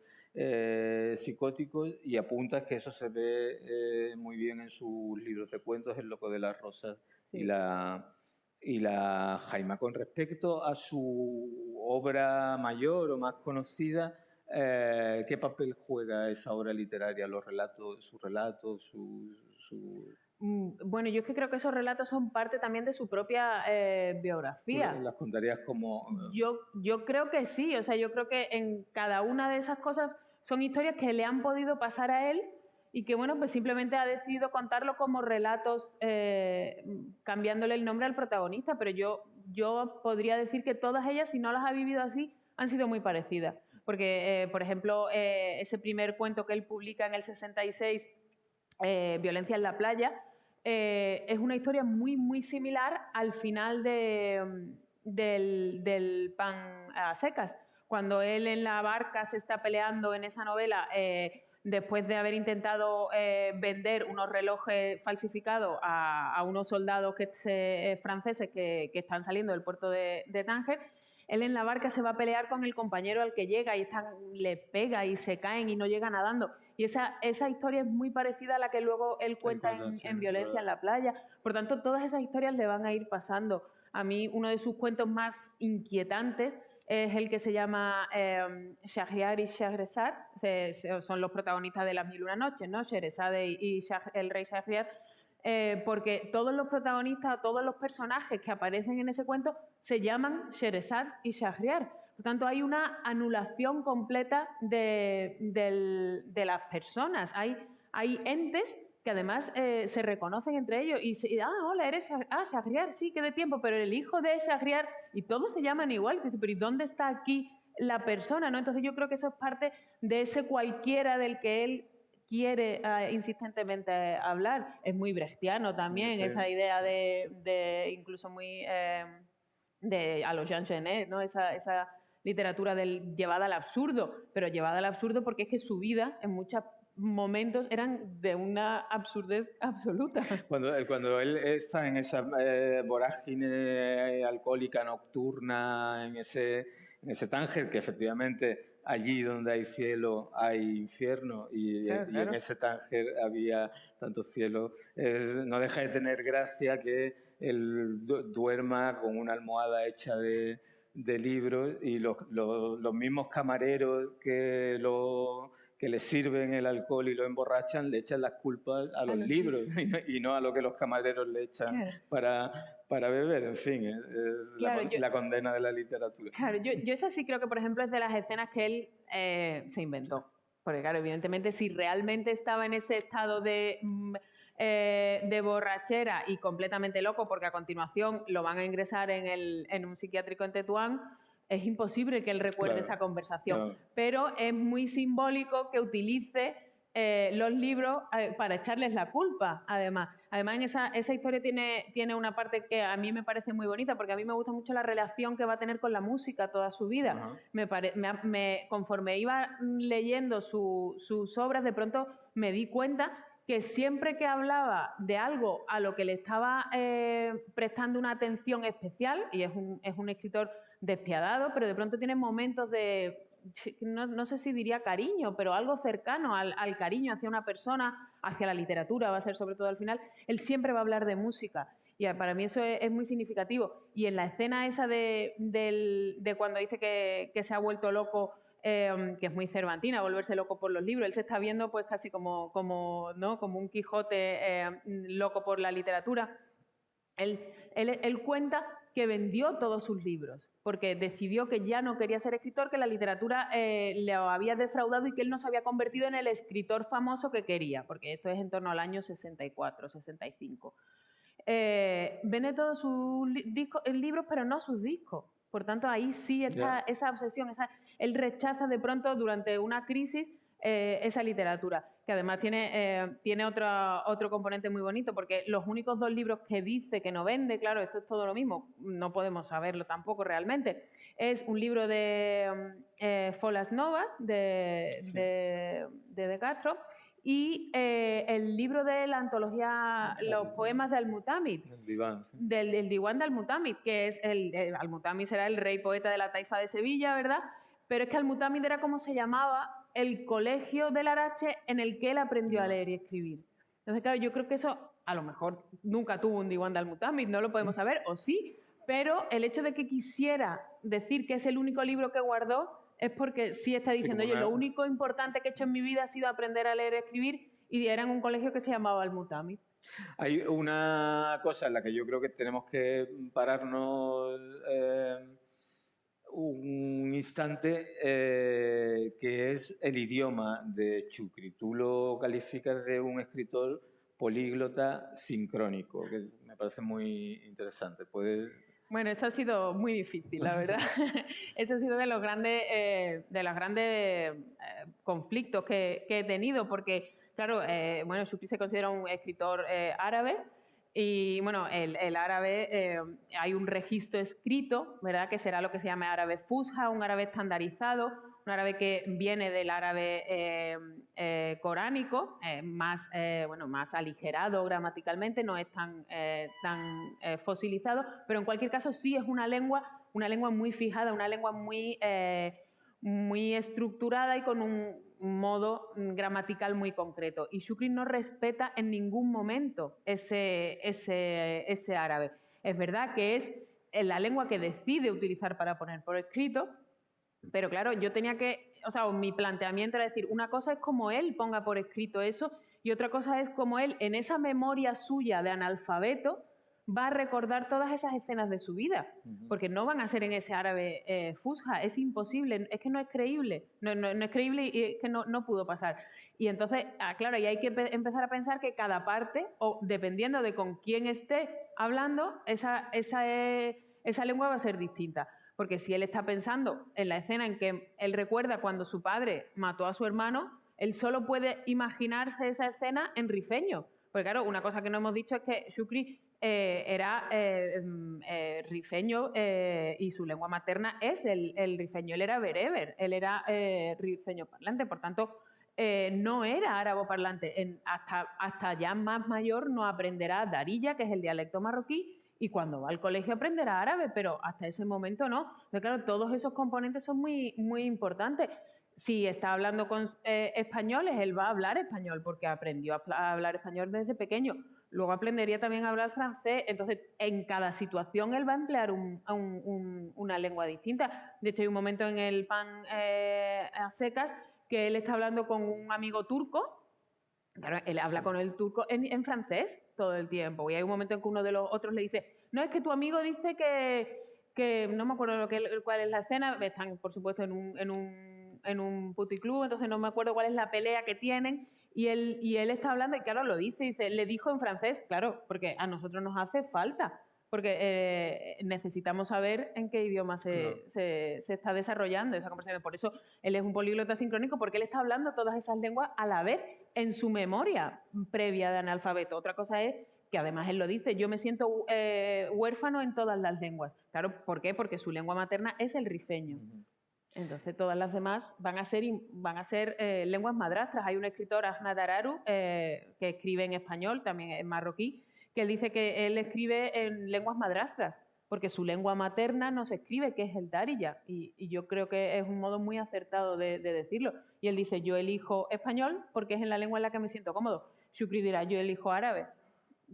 psicóticos, y apuntas que eso se ve muy bien en sus libros de cuentos, El loco de las rosas y la Jaima. Con respecto a su obra mayor o más conocida, ¿qué papel juega esa obra literaria, sus relatos, Bueno, yo es que creo que esos relatos son parte también de su propia biografía. ¿Las contarías como...? Yo creo que sí, o sea, yo creo que en cada una de esas cosas son historias que le han podido pasar a él, y que, bueno, pues simplemente ha decidido contarlo como relatos, cambiándole el nombre al protagonista, pero yo podría decir que todas ellas, si no las ha vivido así, han sido muy parecidas. Porque, por ejemplo, ese primer cuento que él publica en el 66, Violencia en la playa, es una historia muy, muy similar al final del Pan a secas. Cuando él en la barca se está peleando en esa novela, después de haber intentado vender unos relojes falsificados a unos soldados franceses que están saliendo del puerto de Tánger, él en la barca se va a pelear con el compañero al que llega, y le pega y se caen y no llega nadando. Y esa historia es muy parecida a la que luego él cuenta en Violencia en la playa. Por tanto, todas esas historias le van a ir pasando. A mí, uno de sus cuentos más inquietantes es el que se llama Shahriar y Shahrazad. Son los protagonistas de Las mil y una noches, ¿no? Sherazade y el rey Shahriar. Porque todos los protagonistas, todos los personajes que aparecen en ese cuento se llaman Sherazad y Shahriar. Por tanto, hay una anulación completa de las personas. Hay entes que además se reconocen entre ellos y hola, eres Shahriar, sí, que de tiempo, pero el hijo de Shahriar, y todos se llaman igual. Dice, pero ¿y dónde está aquí la persona, ¿no? Entonces yo creo que eso es parte de ese cualquiera del que él quiere insistentemente hablar. Es muy brechtiano también, esa idea de incluso muy de a los Jean Genet, ¿no? Esa literatura llevada al absurdo, pero llevada al absurdo porque es que su vida en muchos momentos eran de una absurdez absoluta. Cuando él está en esa vorágine alcohólica nocturna, en ese Tánger, que efectivamente allí donde hay cielo hay infierno, y en ese Tánger había tanto cielo, no deja de tener gracia que él duerma con una almohada hecha de libros, y los mismos camareros que le sirven el alcohol y lo emborrachan, le echan las culpas a los libros y no a lo que los camareros le echan para beber. En fin, la condena de la literatura. Claro, yo esa sí creo que, por ejemplo, es de las escenas que él se inventó. Porque, claro, evidentemente, si realmente estaba en ese estado de borrachera y completamente loco, porque a continuación lo van a ingresar en un psiquiátrico en Tetuán, es imposible que él recuerde esa conversación. Pero es muy simbólico que utilice los libros para echarles la culpa, además. Además, en esa historia tiene una parte que a mí me parece muy bonita, porque a mí me gusta mucho la relación que va a tener con la música toda su vida. Conforme iba leyendo sus obras, de pronto me di cuenta que siempre que hablaba de algo a lo que le estaba prestando una atención especial, y es un escritor despiadado, pero de pronto tiene momentos de, no sé si diría cariño, pero algo cercano al cariño hacia una persona, hacia la literatura, va a ser sobre todo al final. Él siempre va a hablar de música, y para mí eso es muy significativo. Y en la escena esa de cuando dice que se ha vuelto loco, que es muy cervantina, volverse loco por los libros, él se está viendo pues casi como un Quijote loco por la literatura. Él cuenta que vendió todos sus libros, porque decidió que ya no quería ser escritor, que la literatura le había defraudado y que él no se había convertido en el escritor famoso que quería, porque esto es en torno al año 64, 65. Vende todos sus libros, pero no sus discos. Por tanto, ahí sí está esa obsesión. Él rechaza de pronto, durante una crisis, esa literatura, que además tiene otro componente muy bonito, porque los únicos 2 libros que dice que no vende, claro, esto es todo lo mismo, no podemos saberlo tampoco realmente, es un libro de Folas Novas, de Castro, y el libro de la antología, los poemas de Al-Mutamid, del Diwan de Al-Mutamid, que es Al-Mutamid será el rey poeta de la taifa de Sevilla, ¿verdad? Pero es que Al-Mutamid era como se llamaba el colegio del Arache en el que él aprendió a leer y escribir. Entonces, claro, yo creo que eso a lo mejor nunca tuvo un Diwan de Al-Mutamid, no lo podemos saber, o sí, pero el hecho de que quisiera decir que es el único libro que guardó es porque sí está diciendo, oye, lo único importante que he hecho en mi vida ha sido aprender a leer y escribir, y era en un colegio que se llamaba Al-Mutamid. Hay una cosa en la que yo creo que tenemos que pararnos un instante, que es el idioma de Chucri. Tú lo calificas de un escritor políglota sincrónico, que me parece muy interesante. ¿Puedes...? Bueno, esto ha sido muy difícil, la verdad. Eso ha sido de los grandes conflictos que he tenido, porque, claro, Chucri se considera un escritor árabe, y bueno, el árabe, hay un registro escrito, ¿verdad?, que será lo que se llama árabe fusha, un árabe estandarizado, un árabe que viene del árabe coránico, más aligerado gramaticalmente, no es tan fosilizado, pero en cualquier caso sí es una lengua muy fijada, una lengua muy estructurada y con un modo gramatical muy concreto. Y Chucri no respeta en ningún momento ese árabe. Es verdad que es la lengua que decide utilizar para poner por escrito, pero claro, yo tenía que, mi planteamiento era decir, una cosa es como él ponga por escrito eso, y otra cosa es como él, en esa memoria suya de analfabeto, va a recordar todas esas escenas de su vida, porque no van a ser en ese árabe fusha, es imposible, es que no es creíble, no es creíble y es que no pudo pasar. Y entonces, claro, y hay que empezar a pensar que cada parte, o dependiendo de con quién esté hablando, esa lengua va a ser distinta. Porque si él está pensando en la escena en que él recuerda cuando su padre mató a su hermano, él solo puede imaginarse esa escena en rifeño. Porque claro, una cosa que no hemos dicho es que Shukri era rifeño y su lengua materna es el rifeño. Él era bereber, él era rifeño parlante, por tanto, no era árabo parlante. Hasta ya más mayor no aprenderá darilla, que es el dialecto marroquí, y cuando va al colegio aprenderá árabe, pero hasta ese momento no. Entonces, claro, todos esos componentes son muy, muy importantes. Si está hablando con españoles, él va a hablar español, porque aprendió a hablar español desde pequeño. Luego aprendería también a hablar francés. Entonces, en cada situación él va a emplear una lengua distinta. De hecho, hay un momento en el pan a secas que él está hablando con un amigo turco. Claro, él habla con el turco en francés todo el tiempo. Y hay un momento en que uno de los otros le dice, no, es que tu amigo dice que no me acuerdo cuál es la escena, están por supuesto en un puticlub, entonces no me acuerdo cuál es la pelea que tienen, y él está hablando y claro, lo dice, le dijo en francés, claro, porque a nosotros nos hace falta, porque necesitamos saber en qué idioma se está desarrollando esa conversación. Por eso él es un políglota sincrónico, porque él está hablando todas esas lenguas a la vez en su memoria previa de analfabeto. Otra cosa es que además él lo dice, yo me siento huérfano en todas las lenguas. Claro, ¿por qué? Porque su lengua materna es el rifeño. Entonces todas las demás van a ser lenguas madrastras. Hay un escritor, Ahmad Araru, que escribe en español, también es marroquí, que él dice que él escribe en lenguas madrastras, porque su lengua materna no se escribe, que es el darija, y yo creo que es un modo muy acertado de decirlo. Y él dice, yo elijo español porque es en la lengua en la que me siento cómodo. Shukri dirá, yo elijo árabe,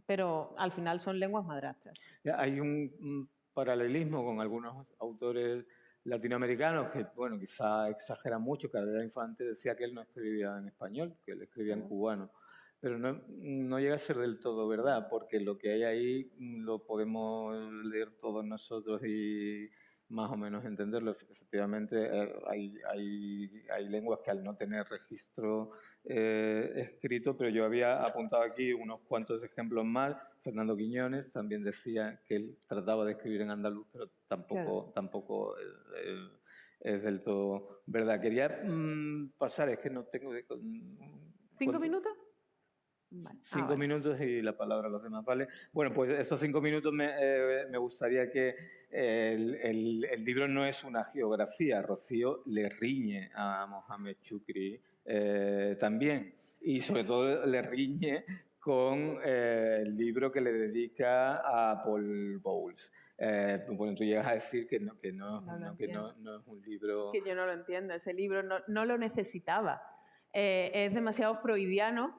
pero al final son lenguas madrastras. Hay un paralelismo con algunos autores latinoamericanos que, bueno, quizá exagera mucho. Cabrera Infante decía que él no escribía en español, que él escribía en cubano. Pero no llega a ser del todo verdad, porque lo que hay ahí lo podemos leer todos nosotros y más o menos entenderlo. Efectivamente, hay lenguas que al no tener registro escrito, pero yo había apuntado aquí unos cuantos ejemplos más. Fernando Quiñones también decía que él trataba de escribir en andaluz, pero tampoco es del todo verdad. Quería pasar, es que no tengo... ¿5 minutos? Vale. 5 minutos y la palabra a los demás, ¿vale? Bueno, pues esos 5 minutos me gustaría que el libro no es una geografía. Rocío le riñe a Mohamed Shukri también, y sobre todo le riñe con el libro que le dedica a Paul Bowles. Bueno, tú llegas a decir que no es un libro... Que yo no lo entiendo, ese libro no lo necesitaba. Es demasiado freudiano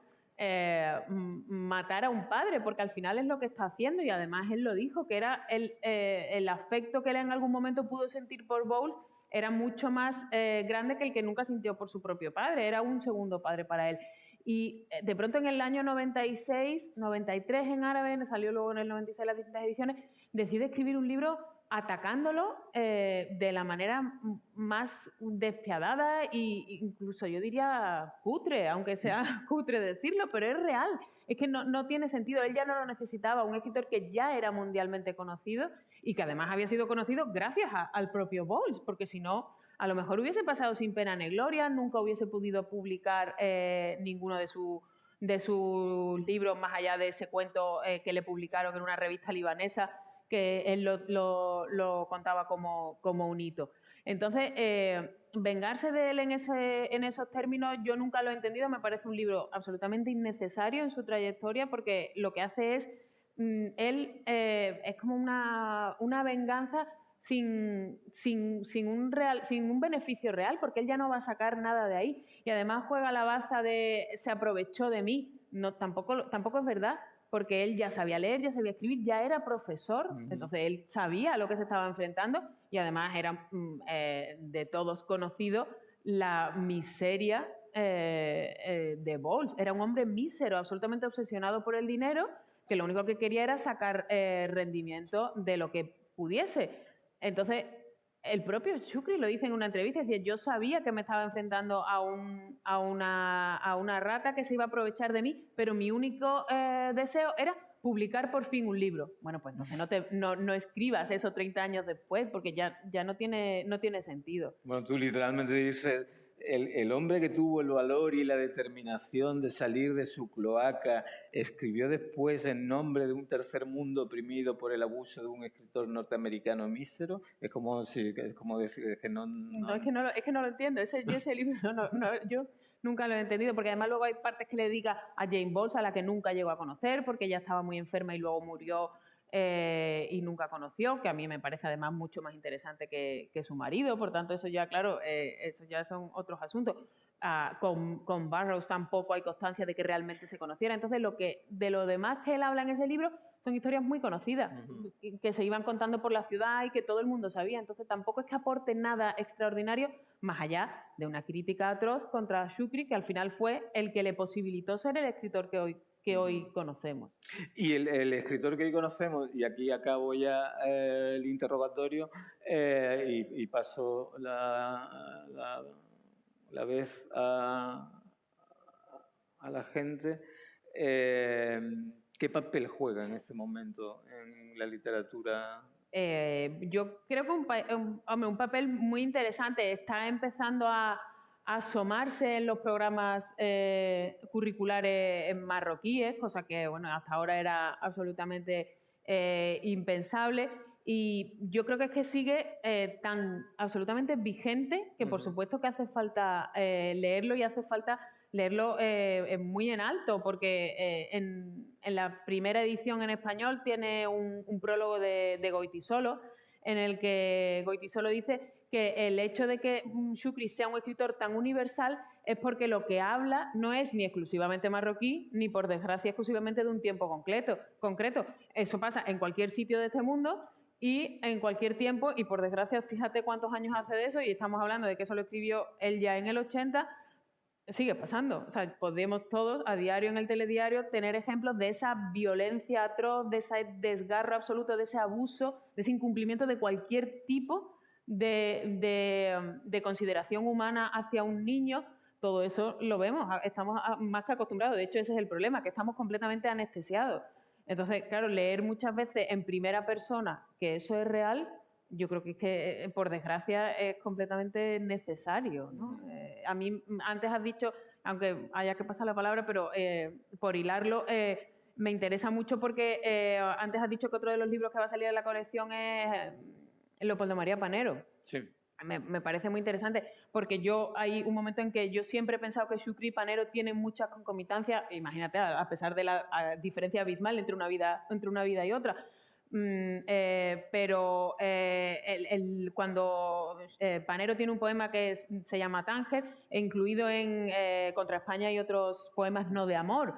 matar a un padre, porque al final es lo que está haciendo, y además él lo dijo, que era el afecto que él en algún momento pudo sentir por Bowles era mucho más grande que el que nunca sintió por su propio padre, era un segundo padre para él. Y de pronto en el año 96, 93 en árabe, salió luego en el 96 las distintas ediciones, decide escribir un libro atacándolo de la manera más despiadada e incluso yo diría cutre, aunque sea cutre decirlo, pero es real. Es que no tiene sentido. Él ya no lo necesitaba, un escritor que ya era mundialmente conocido y que además había sido conocido gracias al propio Bowles, porque si no, a lo mejor hubiese pasado sin pena ni gloria, nunca hubiese podido publicar ninguno de sus libros más allá de ese cuento que le publicaron en una revista libanesa, que él lo contaba como un hito. Entonces, vengarse de él en esos términos yo nunca lo he entendido, me parece un libro absolutamente innecesario en su trayectoria, porque lo que hace es, él es como una venganza sin un beneficio real, porque él ya no va a sacar nada de ahí, y además juega la baza de se aprovechó de mí. No, tampoco es verdad, porque él ya sabía leer, ya sabía escribir, ya era profesor, entonces él sabía a lo que se estaba enfrentando, y además era de todos conocido la miseria de Bowles. Era un hombre mísero, absolutamente obsesionado por el dinero, que lo único que quería era sacar rendimiento de lo que pudiese. Entonces, el propio Shukri lo dice en una entrevista, es decir, yo sabía que me estaba enfrentando a una rata que se iba a aprovechar de mí, pero mi único deseo era publicar por fin un libro. Bueno, pues entonces no escribas eso 30 años después, porque ya no tiene sentido. Bueno, tú literalmente dices, el hombre que tuvo el valor y la determinación de salir de su cloaca escribió después en nombre de un tercer mundo oprimido por el abuso de un escritor norteamericano mísero. Es como decir que no... No, es que no lo entiendo. Yo ese libro yo nunca lo he entendido, porque además luego hay partes que le dedica a Jane Bowles, a la que nunca llegó a conocer, porque ella estaba muy enferma y luego murió y nunca conoció, que a mí me parece además mucho más interesante que su marido. Por tanto, eso ya, claro, eso ya son otros asuntos. Con Burroughs tampoco hay constancia de que realmente se conociera. Entonces, de lo demás que él habla en ese libro son historias muy conocidas, que se iban contando por la ciudad y que todo el mundo sabía. Entonces, tampoco es que aporte nada extraordinario, más allá de una crítica atroz contra Shukri, que al final fue el que le posibilitó ser el escritor que hoy conocemos. Y el escritor que hoy conocemos, y aquí acabo ya el interrogatorio y paso la vez a la gente, ¿qué papel juega en ese momento en la literatura? Yo creo que un papel muy interesante. Está empezando a asomarse en los programas curriculares marroquíes, cosa que bueno, hasta ahora era absolutamente impensable. Y yo creo que es que sigue tan absolutamente vigente que por supuesto que hace falta leerlo, y hace falta leerlo muy en alto, porque en la primera edición en español tiene un prólogo de Goytisolo, en el que Goytisolo dice que el hecho de que Shukri sea un escritor tan universal es porque lo que habla no es ni exclusivamente marroquí, ni por desgracia exclusivamente de un tiempo concreto. Eso pasa en cualquier sitio de este mundo y en cualquier tiempo, y por desgracia fíjate cuántos años hace de eso, y estamos hablando de que eso lo escribió él ya en el 80, sigue pasando. O sea, podemos todos a diario en el telediario tener ejemplos de esa violencia atroz, de ese desgarro absoluto, de ese abuso, de ese incumplimiento de cualquier tipo de consideración humana hacia un niño. Todo eso lo vemos, estamos más que acostumbrados. De hecho, ese es el problema, que estamos completamente anestesiados. Entonces, claro, leer muchas veces en primera persona que eso es real, yo creo que es que, por desgracia, es completamente necesario, ¿no? A mí, antes has dicho, aunque haya que pasar la palabra, pero por hilarlo, me interesa mucho porque antes has dicho que otro de los libros que va a salir en la colección es Leopoldo María Panero. Sí. Me parece muy interesante, porque hay un momento en que yo siempre he pensado que Shukri y Panero tienen mucha concomitancia, imagínate, a pesar de la diferencia abismal entre una vida y otra. Pero cuando Panero tiene un poema que se llama Tánger, incluido en Contra España y otros poemas no de amor.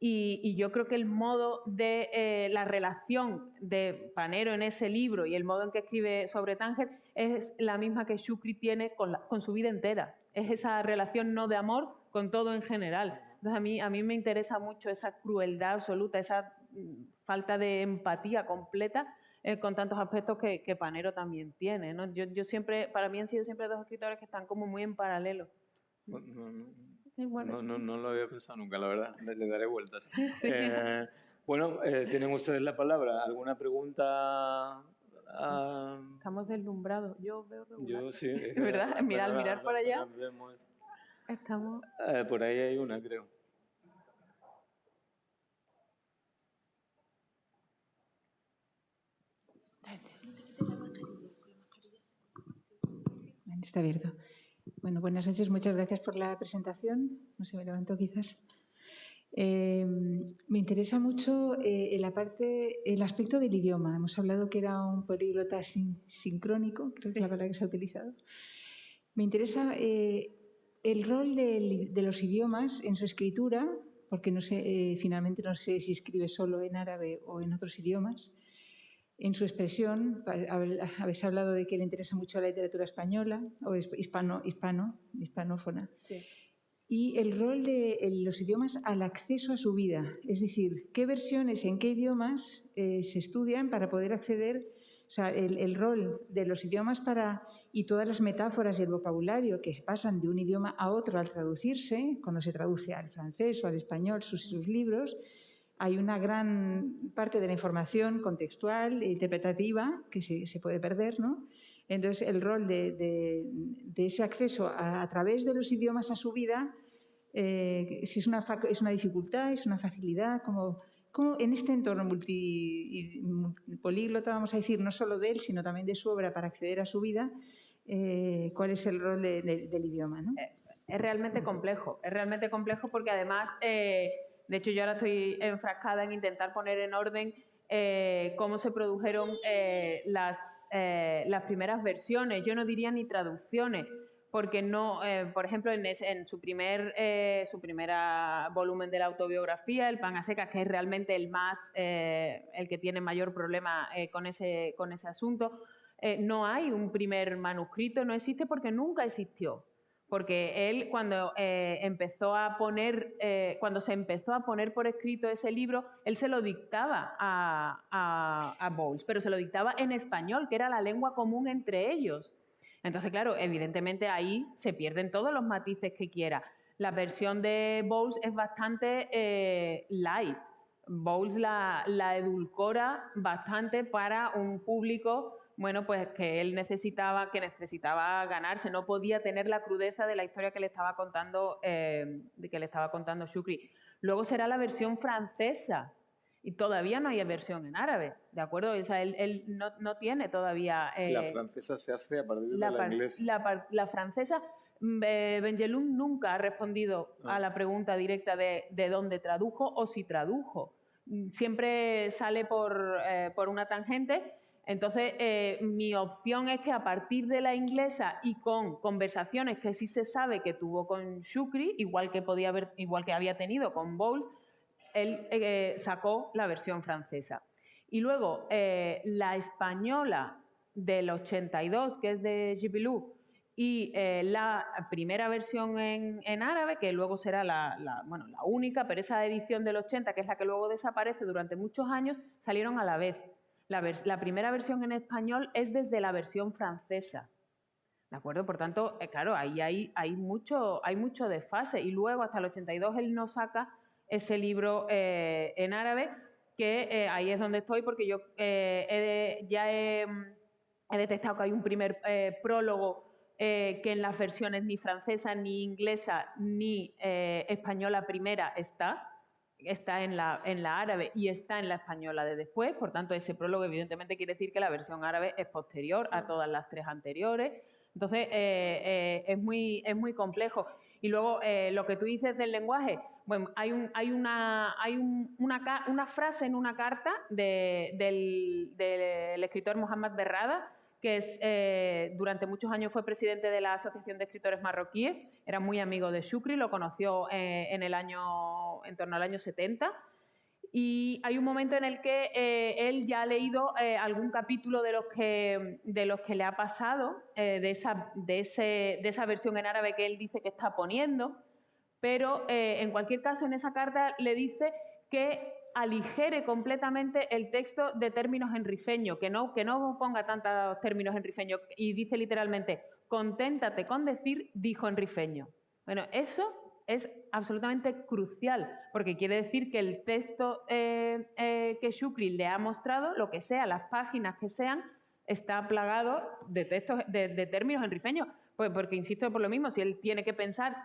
Y yo creo que el modo de la relación de Panero en ese libro y el modo en que escribe sobre Tánger es la misma que Shukri tiene con su vida entera. Es esa relación no de amor con todo en general. Entonces a mí me interesa mucho esa crueldad absoluta, esa falta de empatía completa con tantos aspectos que Panero también tiene, ¿no? Yo siempre, para mí han sido siempre dos escritores que están como muy en paralelo. No lo había pensado nunca, la verdad. Le daré vueltas. Sí. Bueno, tienen ustedes la palabra. ¿Alguna pregunta? Estamos deslumbrados. Yo veo regular. Yo sí. Es verdad, al mirar por allá. Estamos... por ahí hay una, creo. Está abierto. Bueno, buenas noches. Muchas gracias por la presentación. No sé, me levanto quizás. Me interesa mucho el aspecto del idioma. Hemos hablado que era un políglota sincrónico, creo que es la palabra que se ha utilizado. Me interesa el rol de los idiomas en su escritura, porque finalmente no sé si escribe solo en árabe o en otros idiomas. En su expresión, habéis hablado de que le interesa mucho la literatura española o hispanófona. Sí. y el rol de los idiomas al acceso a su vida. Es decir, qué versiones en qué idiomas se estudian para poder acceder, o sea, el rol de los idiomas y todas las metáforas y el vocabulario que pasan de un idioma a otro al traducirse, cuando se traduce al francés o al español sus libros, hay una gran parte de la información contextual e interpretativa que se puede perder, ¿no? Entonces, el rol de ese acceso a través de los idiomas a su vida, si es una dificultad, es una facilidad, como en este entorno políglota, vamos a decir, no solo de él, sino también de su obra para acceder a su vida, cuál es el rol del idioma, ¿no? Es realmente complejo porque además, de hecho yo ahora estoy enfrascada en intentar poner en orden cómo se produjeron las primeras versiones, yo no diría ni traducciones, porque no, por ejemplo, en su primera volumen de la autobiografía, El pan a secas, que es realmente el que tiene mayor problema con ese asunto, no hay un primer manuscrito, no existe porque nunca existió. Porque él cuando se empezó a poner por escrito ese libro, él se lo dictaba a Bowles, pero se lo dictaba en español, que era la lengua común entre ellos. Entonces, claro, evidentemente ahí se pierden todos los matices que quiera. La versión de Bowles es bastante light. Bowles la edulcora bastante para un público, bueno, pues que él necesitaba ganarse, no podía tener la crudeza de la historia que le estaba contando Shukri. Luego será la versión francesa, y todavía no hay versión en árabe, ¿de acuerdo? O sea, él no tiene todavía... la francesa se hace a partir de la inglesa. La francesa, Benjelloun nunca ha respondido a la pregunta directa de dónde tradujo o si tradujo. Siempre sale por una tangente. Entonces, mi opción es que a partir de la inglesa y con conversaciones que sí se sabe que tuvo con Shukri, igual que había tenido con Bowles, él sacó la versión francesa. Y luego, la española del 82, que es de Gibelou, y la primera versión en árabe, que luego será la única, pero esa edición del 80, que es la que luego desaparece durante muchos años, salieron a la vez. La primera versión en español es desde la versión francesa, ¿de acuerdo? Por tanto, claro, ahí hay mucho desfase. Y luego, hasta el 82, él no saca ese libro en árabe, que ahí es donde estoy, porque yo he detectado que hay un primer prólogo que en las versiones ni francesa, ni inglesa, ni española primera está en la árabe y está en la española de después. Por tanto, ese prólogo evidentemente quiere decir que la versión árabe es posterior a todas las tres anteriores. Entonces, es muy complejo. Y luego, lo que tú dices del lenguaje, bueno, hay una frase en una carta del escritor Mohammad Berrada, que durante muchos años fue presidente de la Asociación de Escritores Marroquíes, era muy amigo de Shukri, lo conoció en torno al año 70, y hay un momento en el que él ya ha leído algún capítulo de los que le ha pasado, de esa versión en árabe que él dice que está poniendo, pero en cualquier caso en esa carta le dice que aligere completamente el texto de términos en rifeño, que no ponga tantos términos en rifeño, y dice literalmente: conténtate con decir dijo en rifeño. Bueno, eso es absolutamente crucial, porque quiere decir que el texto que Shukri le ha mostrado, lo que sea, las páginas que sean, está plagado de textos de términos en rifeño. Pues porque, insisto, por lo mismo, si él tiene que pensar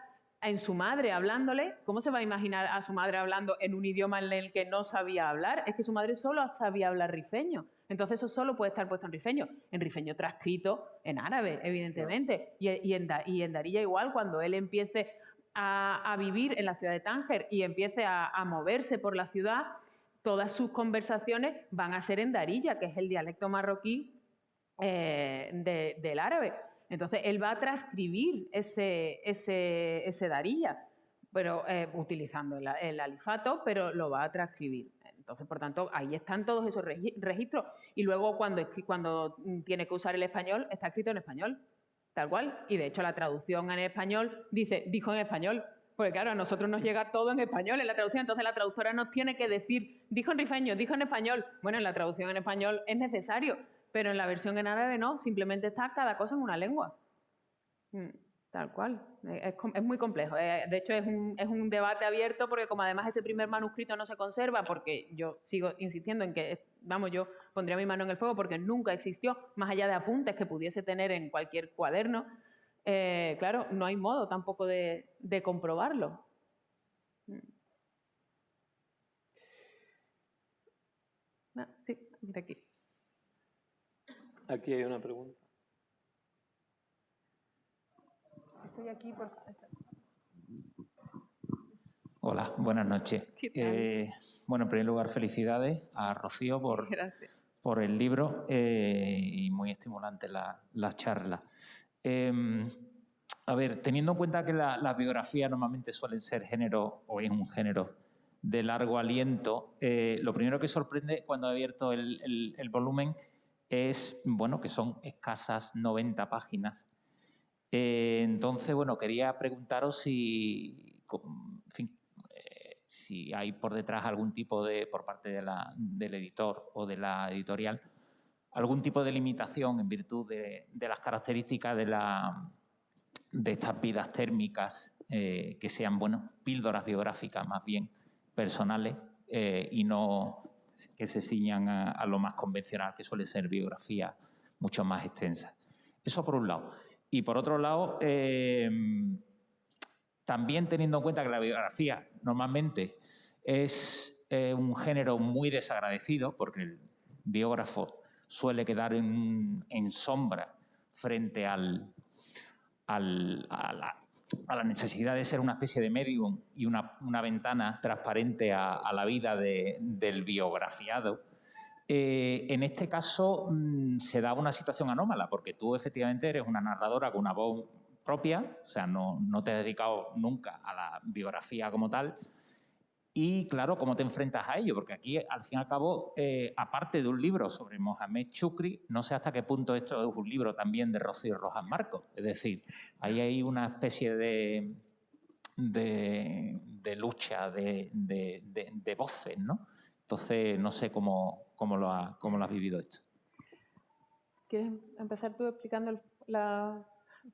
en su madre hablándole, ¿cómo se va a imaginar a su madre hablando en un idioma en el que no sabía hablar? Es que su madre solo sabía hablar rifeño. Entonces eso solo puede estar puesto en rifeño transcrito en árabe, evidentemente. Y en Darija igual, cuando él empiece a vivir en la ciudad de Tánger y empiece a moverse por la ciudad, todas sus conversaciones van a ser en Darija, que es el dialecto marroquí del árabe. Entonces, él va a transcribir ese Darija, pero utilizando el alifato, pero lo va a transcribir. Entonces, por tanto, ahí están todos esos registros. Y luego, cuando tiene que usar el español, está escrito en español, tal cual. Y, de hecho, la traducción en español dijo en español. Porque claro, a nosotros nos llega todo en español en la traducción, entonces la traductora nos tiene que decir, dijo en rifeño, dijo en español. Bueno, en la traducción en español es necesario, pero en la versión en árabe no, simplemente está cada cosa en una lengua. Tal cual, es muy complejo. De hecho, es un debate abierto porque como además ese primer manuscrito no se conserva, porque yo sigo insistiendo en que, vamos, yo pondría mi mano en el fuego porque nunca existió, más allá de apuntes que pudiese tener en cualquier cuaderno, claro, no hay modo tampoco de comprobarlo. Sí, de aquí. Aquí hay una pregunta. Estoy aquí por... Hola, buenas noches. Bueno, en primer lugar, felicidades a Rocío por el libro y muy estimulante la charla. A ver, teniendo en cuenta que las biografías normalmente suelen ser género, o es un género de largo aliento, lo primero que sorprende cuando he abierto el volumen es, bueno, que son escasas 90 páginas. Entonces, bueno, quería preguntaros si, en fin, si hay por detrás algún tipo de, por parte del editor o de la editorial, algún tipo de limitación en virtud de las características de estas vidas térmicas que sean, bueno, píldoras biográficas más bien personales y no que se ciñan a lo más convencional, que suele ser biografía mucho más extensa. Eso por un lado. Y por otro lado, también teniendo en cuenta que la biografía normalmente es un género muy desagradecido, porque el biógrafo suele quedar en sombra frente a la necesidad de ser una especie de medium y una ventana transparente a la vida del biografiado. En este caso se da una situación anómala, porque tú efectivamente eres una narradora con una voz propia, o sea, no te has dedicado nunca a la biografía como tal. Y claro, ¿cómo te enfrentas a ello? Porque aquí, al fin y al cabo, aparte de un libro sobre Mohamed Chukri, no sé hasta qué punto esto es un libro también de Rocío Rojas Marcos. Es decir, ahí hay una especie de lucha de voces, ¿no? Entonces, no sé cómo lo has vivido esto. ¿Quieres empezar tú explicando la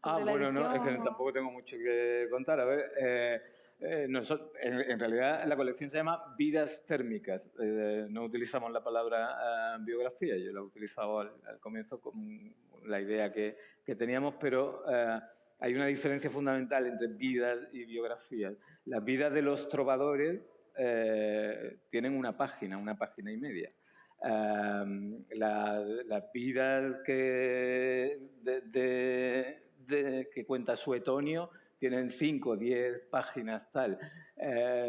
bueno, no, es que edición, tampoco tengo mucho que contar. A ver, en realidad la colección se llama Vidas Térmicas. No utilizamos la palabra biografía, yo la he utilizado al comienzo con la idea que teníamos, pero hay una diferencia fundamental entre vidas y biografías. Las vidas de los trovadores tienen una página y media. Las vidas que cuenta Suetonio tienen 5 o 10 páginas tal.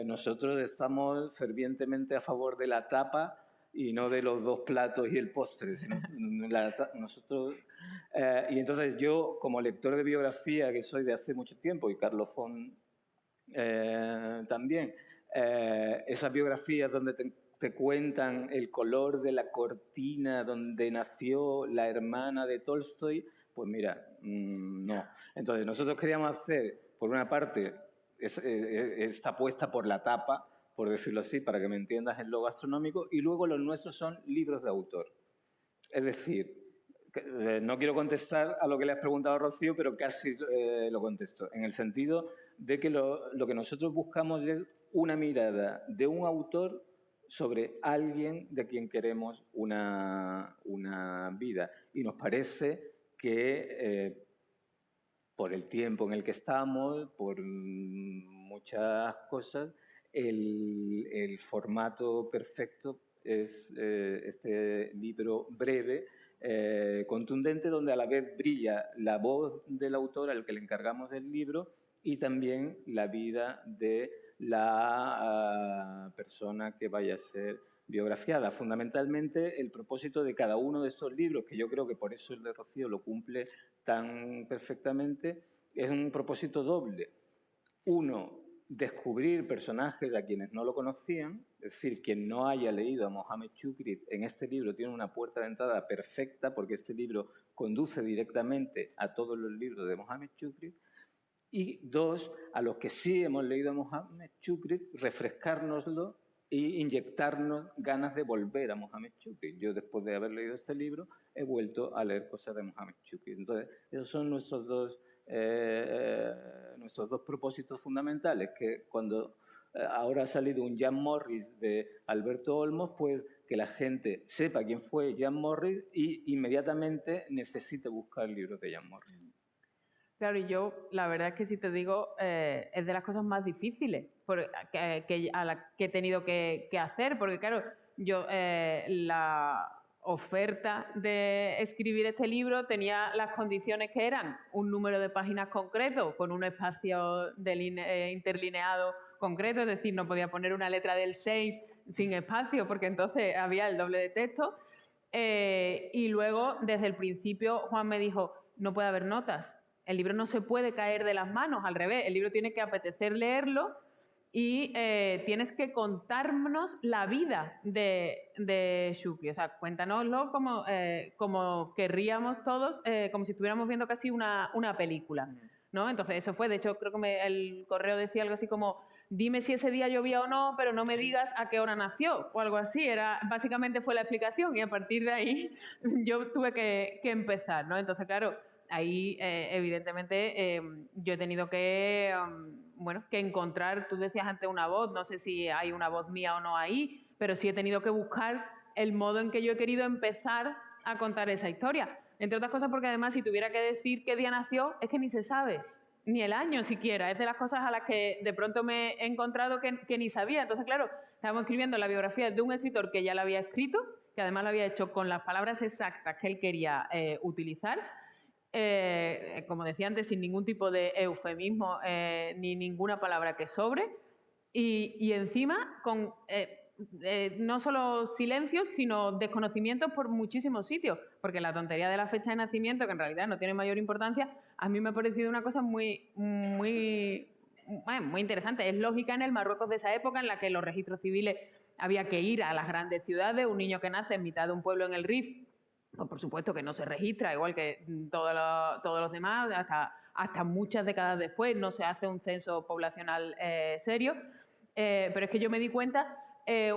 Nosotros estamos fervientemente a favor de la tapa y no de los 2 platos y el postre, sino nosotros. Y entonces yo, como lector de biografía que soy de hace mucho tiempo, y Carlos Font también, esas biografías donde te cuentan el color de la cortina donde nació la hermana de Tolstoy, pues mira, no. Entonces nosotros queríamos hacer, por una parte, esta apuesta por la tapa, por decirlo así, para que me entiendas en lo gastronómico, y luego los nuestros son libros de autor. Es decir, no quiero contestar a lo que le has preguntado a Rocío, pero casi lo contesto, en el sentido de que lo que nosotros buscamos es una mirada de un autor sobre alguien de quien queremos una vida. Y nos parece que por el tiempo en el que estamos, por muchas cosas, el formato perfecto es este libro breve, contundente, donde a la vez brilla la voz del autor al que le encargamos del libro y también la vida de la persona que vaya a ser biografiada. Fundamentalmente, el propósito de cada uno de estos libros, que yo creo que por eso el de Rocío lo cumple tan perfectamente, es un propósito doble. Uno, descubrir personajes a quienes no lo conocían, es decir, quien no haya leído a Mohamed Chukri en este libro tiene una puerta de entrada perfecta porque este libro conduce directamente a todos los libros de Mohamed Chukri. Y dos, a los que sí hemos leído a Mohamed Chukri, refrescárnoslo e inyectarnos ganas de volver a Mohamed Chukri. Yo, después de haber leído este libro, he vuelto a leer cosas de Mohamed Chukri. Entonces, esos son nuestros dos propósitos fundamentales, que cuando ahora ha salido un Jan Morris de Alberto Olmos, pues que la gente sepa quién fue Jan Morris y inmediatamente necesite buscar libros de Jan Morris. Claro, y yo la verdad es que si te digo, es de las cosas más difíciles a las que he tenido que hacer, porque claro, yo la oferta de escribir este libro tenía las condiciones que eran un número de páginas concreto con un espacio interlineado concreto, es decir, no podía poner una letra del 6 sin espacio porque entonces había el doble de texto. Y luego, desde el principio, Juan me dijo, no puede haber notas. El libro no se puede caer de las manos, al revés, el libro tiene que apetecer leerlo y tienes que contarnos la vida de Shukri. O sea, cuéntanoslo como querríamos todos, como si estuviéramos viendo casi una película, ¿no? Entonces eso fue, de hecho creo que el correo decía algo así como, dime si ese día llovía o no, pero no me digas a qué hora nació, o algo así. Básicamente fue la explicación y a partir de ahí yo tuve que empezar, ¿no? Entonces, claro, ahí, evidentemente, yo he tenido que encontrar, tú decías antes una voz, no sé si hay una voz mía o no ahí, pero sí he tenido que buscar el modo en que yo he querido empezar a contar esa historia. Entre otras cosas porque además si tuviera que decir qué día nació, es que ni se sabe, ni el año siquiera. Es de las cosas a las que de pronto me he encontrado que ni sabía. Entonces, claro, estábamos escribiendo la biografía de un escritor que ya la había escrito, que además lo había hecho con las palabras exactas que él quería utilizar. Como decía antes, sin ningún tipo de eufemismo ni ninguna palabra que sobre y encima con no solo silencios sino desconocimientos por muchísimos sitios, porque la tontería de la fecha de nacimiento, que en realidad no tiene mayor importancia, a mí me ha parecido una cosa muy interesante. Es lógica en el Marruecos de esa época en la que los registros civiles había que ir a las grandes ciudades. Un niño que nace en mitad de un pueblo en el Rif, pues por supuesto que no se registra, igual que todos los demás, hasta muchas décadas después no se hace un censo poblacional serio. Pero es que yo me di cuenta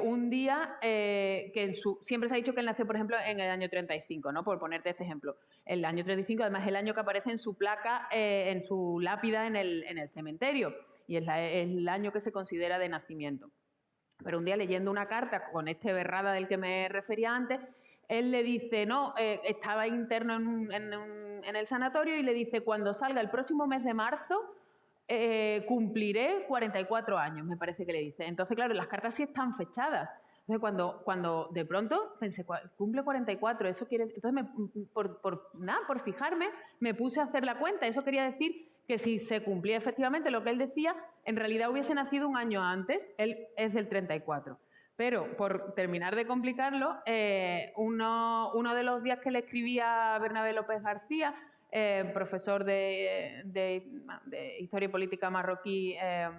un día que siempre se ha dicho que él nació, por ejemplo, en el año 35, ¿no? Por ponerte este ejemplo. El año 35, además, es el año que aparece en su placa, en su lápida en el cementerio, y es el año que se considera de nacimiento. Pero un día, leyendo una carta con este Berrada del que me refería antes, él le dice, no, estaba interno en el sanatorio y le dice, cuando salga el próximo mes de marzo, cumpliré 44 años, me parece que le dice. Entonces, claro, las cartas sí están fechadas. Entonces, cuando de pronto pensé, cumple 44, eso quiere... Entonces, por fijarme, me puse a hacer la cuenta. Eso quería decir que si se cumplía efectivamente lo que él decía, en realidad hubiese nacido un año antes. Él es del 34. Pero, por terminar de complicarlo, uno de los días que le escribí a Bernabé López García, profesor de Historia y Política marroquí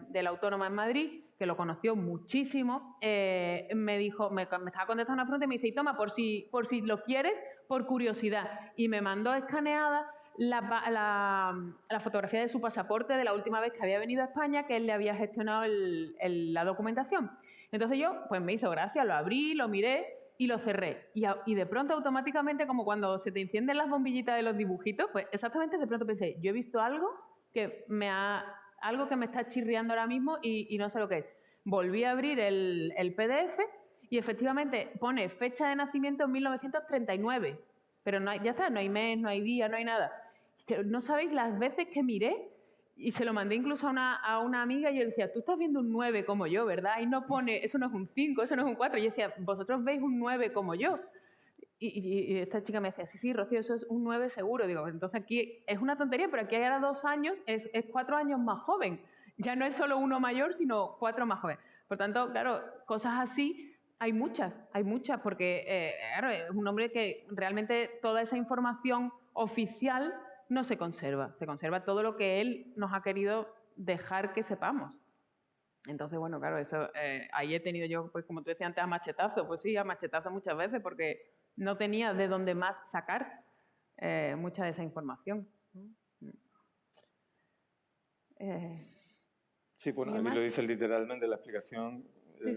de la Autónoma en Madrid, que lo conoció muchísimo, me dijo, me estaba contestando una pregunta y me dice, y toma, por si lo quieres, por curiosidad. Y me mandó escaneada la fotografía de su pasaporte de la última vez que había venido a España, que él le había gestionado la documentación. Entonces yo, pues me hizo gracia, lo abrí, lo miré y lo cerré. Y de pronto, automáticamente, como cuando se te encienden las bombillitas de los dibujitos, pues exactamente de pronto pensé, yo he visto algo que me está chirriando ahora mismo y no sé lo que es. Volví a abrir el PDF y efectivamente pone fecha de nacimiento en 1939. Pero ya está, no hay mes, no hay día, no hay nada. No sabéis las veces que miré. Y se lo mandé incluso a una amiga y yo decía, tú estás viendo un 9 como yo, ¿verdad? Ahí no pone, eso no es un 5, eso no es un 4. Y yo decía, vosotros veis un 9 como yo. Y esta chica me decía, sí, Rocío, eso es un 9 seguro. Digo, entonces aquí es una tontería, pero aquí ahora 2 años es 4 años más joven. Ya no es solo uno mayor, sino 4 más joven. Por tanto, claro, cosas así hay muchas, porque claro, es un hombre que realmente toda esa información oficial no se conserva todo lo que él nos ha querido dejar que sepamos. Entonces, bueno, claro, eso ahí he tenido yo, pues como tú decías antes, a machetazo, pues sí, a machetazo muchas veces, porque no tenía de dónde más sacar mucha de esa información. Sí, bueno, ¿Alguien aquí más? lo dice literalmente la explicación.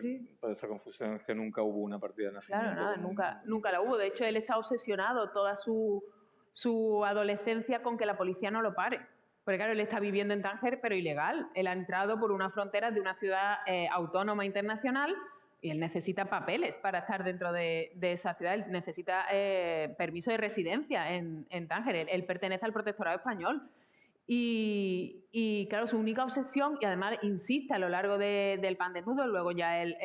Sí. Para esa confusión es que nunca hubo una partida de nacimiento. Claro, nada, nunca la hubo. De hecho, él está obsesionado toda su adolescencia con que la policía no lo pare. Porque claro, él está viviendo en Tánger, pero ilegal. Él ha entrado por una frontera de una ciudad autónoma internacional y él necesita papeles para estar dentro de esa ciudad. Él necesita permiso de residencia en Tánger. Él pertenece al protectorado español. Y claro, su única obsesión, y además insiste a lo largo del Pan Desnudo, luego ya él,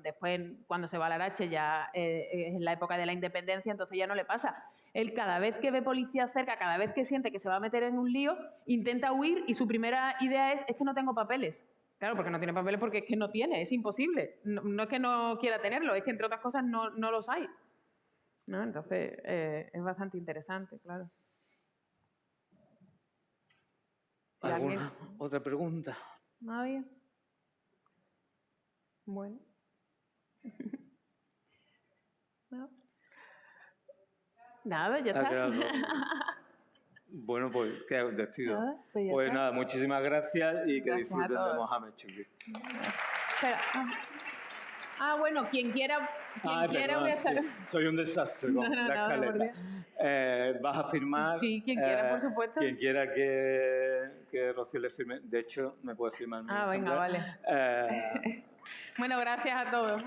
después cuando se va a Larache ya es en la época de la independencia, entonces ya no le pasa. Él cada vez que ve policía cerca, cada vez que siente que se va a meter en un lío, intenta huir y su primera idea es que no tengo papeles. Claro, porque no tiene papeles porque es que no tiene, es imposible. No es que no quiera tenerlo, es que entre otras cosas no los hay. ¿No? Entonces es bastante interesante, claro. ¿Alguna otra pregunta? ¿Nadie? Bueno. ¿No? Nada, ya está. Bueno, pues despido. Nada, pues pues ya nada, muchísimas gracias y que Gracias a disfruten de todos. Mohamed Chukri. Espera. Bueno, quien quiera Perdón, voy a estar... sí, soy un desastre con la escaleta. ¿Vas a firmar? Sí, quien quiera, por supuesto. Quien quiera que Rocío le firme. De hecho, me puede firmar mi venga, ejemplar. vale. Bueno, gracias a todos.